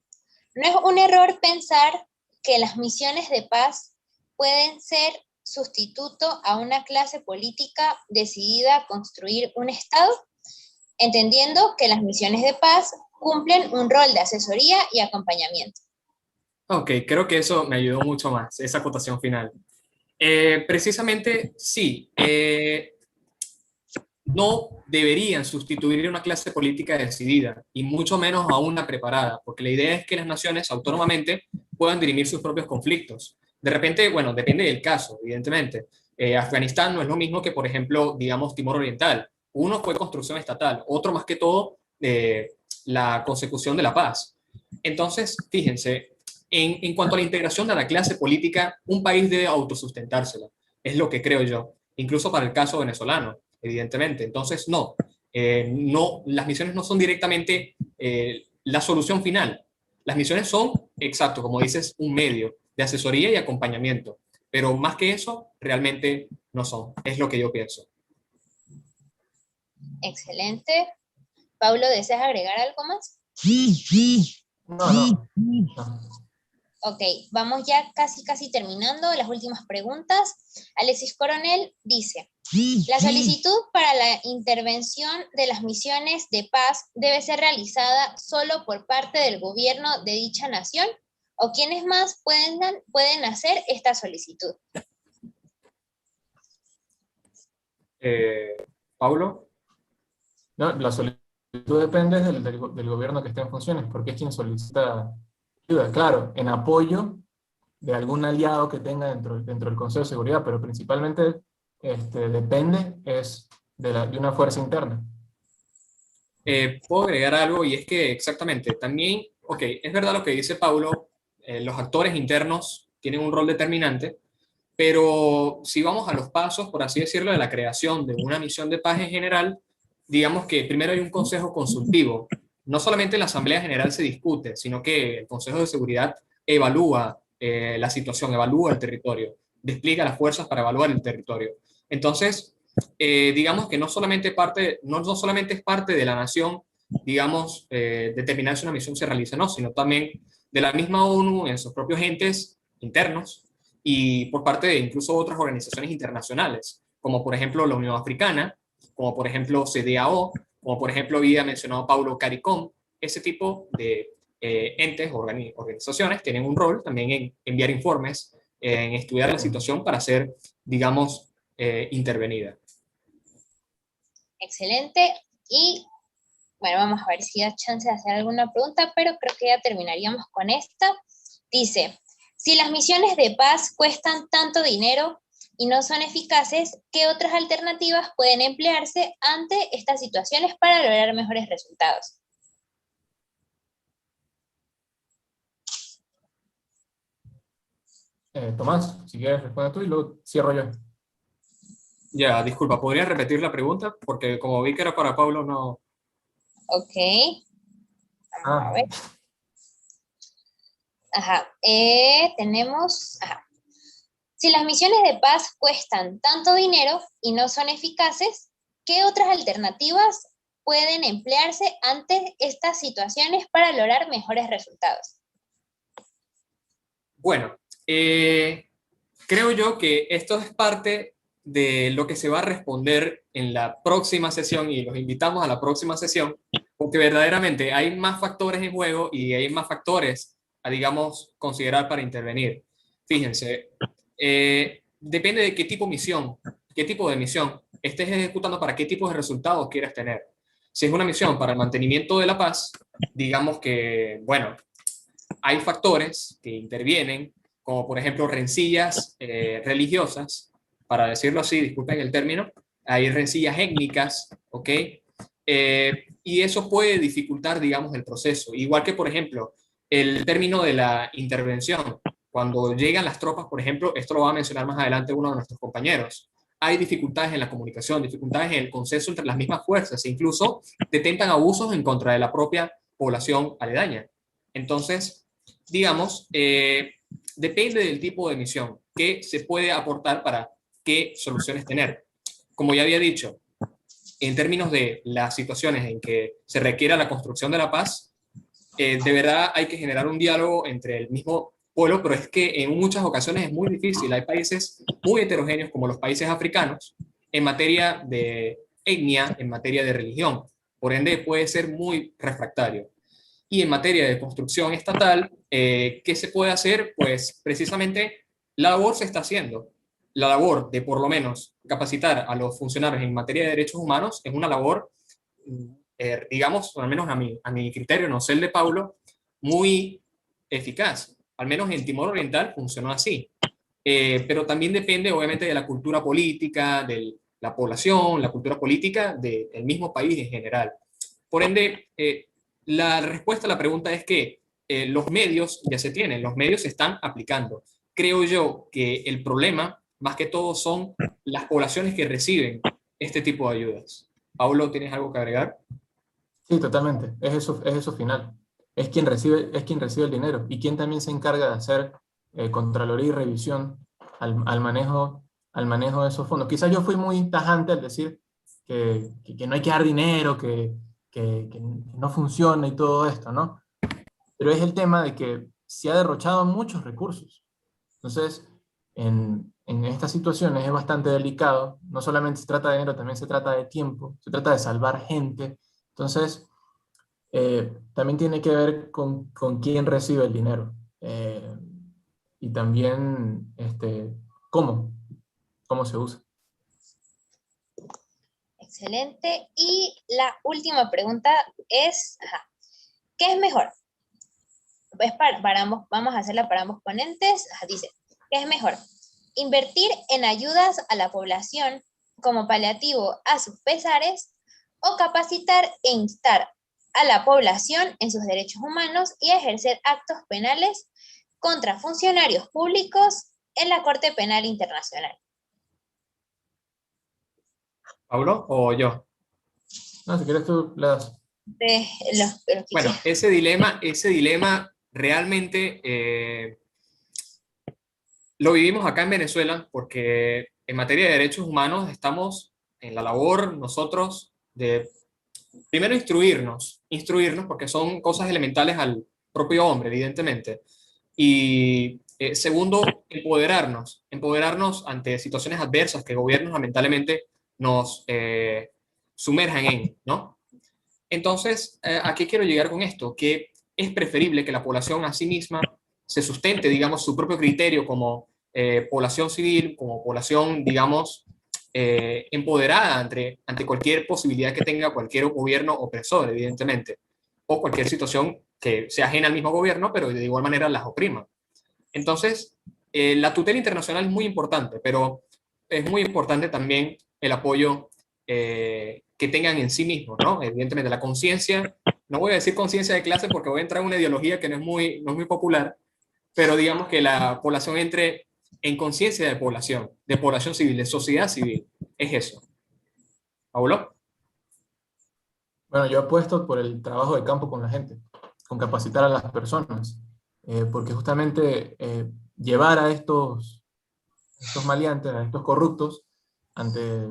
¿No es un error pensar que las misiones de paz pueden ser sustituto a una clase política decidida a construir un Estado? Entendiendo que las misiones de paz cumplen un rol de asesoría y acompañamiento. Ok, creo que eso me ayudó mucho más, esa acotación final. Precisamente, sí. no deberían sustituir una clase política decidida, y mucho menos a una preparada, porque la idea es que las naciones autónomamente puedan dirimir sus propios conflictos. De repente, bueno, depende del caso, evidentemente. Afganistán no es lo mismo que, por ejemplo, digamos, Timor Oriental. Uno fue construcción estatal, otro más que todo la consecución de la paz. Entonces, fíjense, en cuanto a la integración de la clase política, un país debe autosustentársela, es lo que creo yo, incluso para el caso venezolano, evidentemente. Entonces, no, no, las misiones no son directamente la solución final. Las misiones son, exacto, como dices, un medio de asesoría y acompañamiento, pero más que eso, realmente no son, es lo que yo pienso. Excelente. Pablo, ¿deseas agregar algo más? No, no. Ok, vamos ya casi terminando las últimas preguntas. Alexis Coronel dice, la solicitud para la intervención de las misiones de paz debe ser realizada solo por parte del gobierno de dicha nación o quienes más pueden hacer esta solicitud. Pablo. No, la solicitud depende del gobierno que esté en funciones, porque es quien solicita ayuda. Claro, en apoyo de algún aliado que tenga dentro del Consejo de Seguridad, pero principalmente depende de una fuerza interna. Puedo agregar algo y es que exactamente, también, ok, es verdad lo que dice Paulo, los actores internos tienen un rol determinante, pero si vamos a los pasos, por así decirlo, de la creación de una misión de paz en general, digamos que primero hay un consejo consultivo. No solamente en la Asamblea General se discute, sino que el Consejo de Seguridad evalúa la situación, evalúa el territorio, despliega las fuerzas para evaluar el territorio. Entonces, digamos que no solamente es parte de la nación, digamos, determinar si una misión se realiza o no, sino también de la misma ONU en sus propios entes internos y por parte de incluso otras organizaciones internacionales, como por ejemplo la Unión Africana, como por ejemplo CDAO, como por ejemplo había mencionado Paulo CARICOM. Ese tipo de entes, organizaciones, tienen un rol también en enviar informes, en estudiar la situación para ser, digamos, intervenida. Excelente. Y bueno, vamos a ver si da chance de hacer alguna pregunta, pero creo que ya terminaríamos con esta. Dice, si las misiones de paz cuestan tanto dinero y no son eficaces, ¿qué otras alternativas pueden emplearse ante estas situaciones para lograr mejores resultados? Tomás, si quieres responder tú y luego cierro yo. Ya, disculpa, ¿podrías repetir la pregunta? Porque como vi que era para Pablo, no... Ok, vamos a ver. Ah, Ajá, ajá. Si las misiones de paz cuestan tanto dinero y no son eficaces, ¿qué otras alternativas pueden emplearse ante estas situaciones para lograr mejores resultados? Bueno, creo yo que esto es parte de lo que se va a responder en la próxima sesión y los invitamos a la próxima sesión, porque verdaderamente hay más factores en juego y hay más factores a, digamos, considerar para intervenir. Fíjense, depende de qué tipo de misión estés ejecutando, para qué tipo de resultados quieras tener. Si es una misión para el mantenimiento de la paz, digamos que, bueno, hay factores que intervienen, como por ejemplo rencillas religiosas, para decirlo así, disculpen el término, hay rencillas étnicas, ¿ok? Y eso puede dificultar, digamos, el proceso. Igual que, por ejemplo, el término de la intervención. Cuando llegan las tropas, por ejemplo, esto lo va a mencionar más adelante uno de nuestros compañeros, hay dificultades en la comunicación, dificultades en el consenso entre las mismas fuerzas, e incluso detentan abusos en contra de la propia población aledaña. Entonces, digamos, depende del tipo de misión, qué se puede aportar para qué soluciones tener. Como ya había dicho, en términos de las situaciones en que se requiera la construcción de la paz, de verdad hay que generar un diálogo entre el mismo pueblo, pero es que en muchas ocasiones es muy difícil. Hay países muy heterogéneos como los países africanos en materia de etnia, en materia de religión. Por ende, puede ser muy refractario. Y en materia de construcción estatal, ¿qué se puede hacer? Pues precisamente la labor se está haciendo. la labor de por lo menos capacitar a los funcionarios en materia de derechos humanos es una labor, digamos, al menos a mi criterio, no sé el de Paulo, muy eficaz. Al menos en Timor Oriental funcionó así. Pero también depende, obviamente, de la cultura política, de la población, la cultura política del mismo país en general. Por ende, la respuesta a la pregunta es que los medios ya se tienen, los medios se están aplicando. Creo yo que el problema, más que todo, son las poblaciones que reciben este tipo de ayudas. Paulo, ¿tienes algo que agregar? Sí, totalmente. Es eso final. Es quien recibe el dinero y quien también se encarga de hacer contraloría y revisión al manejo de esos fondos. Quizás yo fui muy tajante al decir que no hay que dar dinero, que no funciona y todo esto, ¿no? Pero es el tema de que se ha derrochado muchos recursos. Entonces, en estas situaciones es bastante delicado. No solamente se trata de dinero, también se trata de tiempo, se trata de salvar gente. Entonces, también tiene que ver con quién recibe el dinero. Y también cómo, cómo se usa. Excelente. Y la última pregunta es, ajá, ¿qué es mejor? Pues para ambos, vamos a hacerla para ambos ponentes. Ajá, dice, ¿qué es mejor? ¿Invertir en ayudas a la población como paliativo a sus pesares o capacitar e instar a la población en sus derechos humanos y ejercer actos penales contra funcionarios públicos en la Corte Penal Internacional? ¿Paulo o yo? No, si quieres tú las... De los que Bueno, quieran. ese dilema realmente lo vivimos acá en Venezuela porque en materia de derechos humanos estamos en la labor nosotros de, primero, instruirnos porque son cosas elementales al propio hombre, evidentemente. Y segundo, empoderarnos ante situaciones adversas que gobiernos lamentablemente nos sumerjan en, ¿no? Entonces, ¿a qué quiero llegar con esto? Que es preferible que la población a sí misma se sustente, digamos, su propio criterio como población civil, como población, digamos, empoderada ante cualquier posibilidad que tenga cualquier gobierno opresor, evidentemente, o cualquier situación que sea ajena al mismo gobierno, pero de igual manera las oprima. Entonces, la tutela internacional es muy importante, pero es muy importante también el apoyo que tengan en sí mismos, ¿no? Evidentemente, la conciencia, no voy a decir conciencia de clase porque voy a entrar en una ideología que no es muy popular, pero digamos que la población entre en conciencia de población civil, de sociedad civil. Es eso. ¿Paulo? Bueno, yo apuesto por el trabajo de campo con la gente, con capacitar a las personas, porque justamente llevar a estos maleantes, a estos corruptos, ante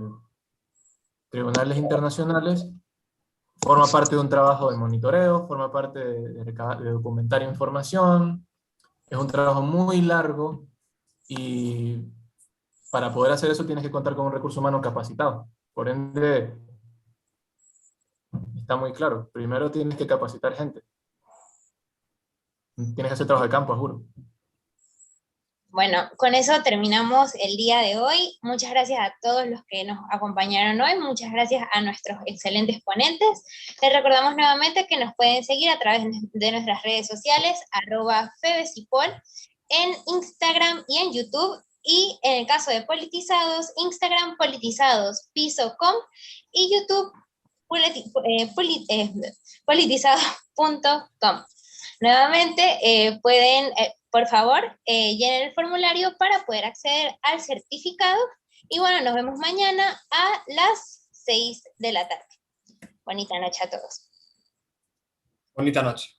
tribunales internacionales, forma parte de un trabajo de monitoreo, forma parte de documentar información, es un trabajo muy largo y para poder hacer eso tienes que contar con un recurso humano capacitado. Por ende, está muy claro, primero tienes que capacitar gente, tienes que hacer trabajo de campo, juro. Bueno, con eso terminamos el día de hoy. Muchas gracias a todos los que nos acompañaron hoy. Muchas gracias a nuestros excelentes ponentes. Les recordamos nuevamente que nos pueden seguir a través de nuestras redes sociales, @febesipol, en Instagram y en YouTube. Y en el caso de Politizados, Instagram politizados.com y YouTube politizados.com. Nuevamente, pueden, por favor, llenen el formulario para poder acceder al certificado. Y bueno, nos vemos mañana a las 6 de la tarde. Bonita noche a todos. Bonita noche.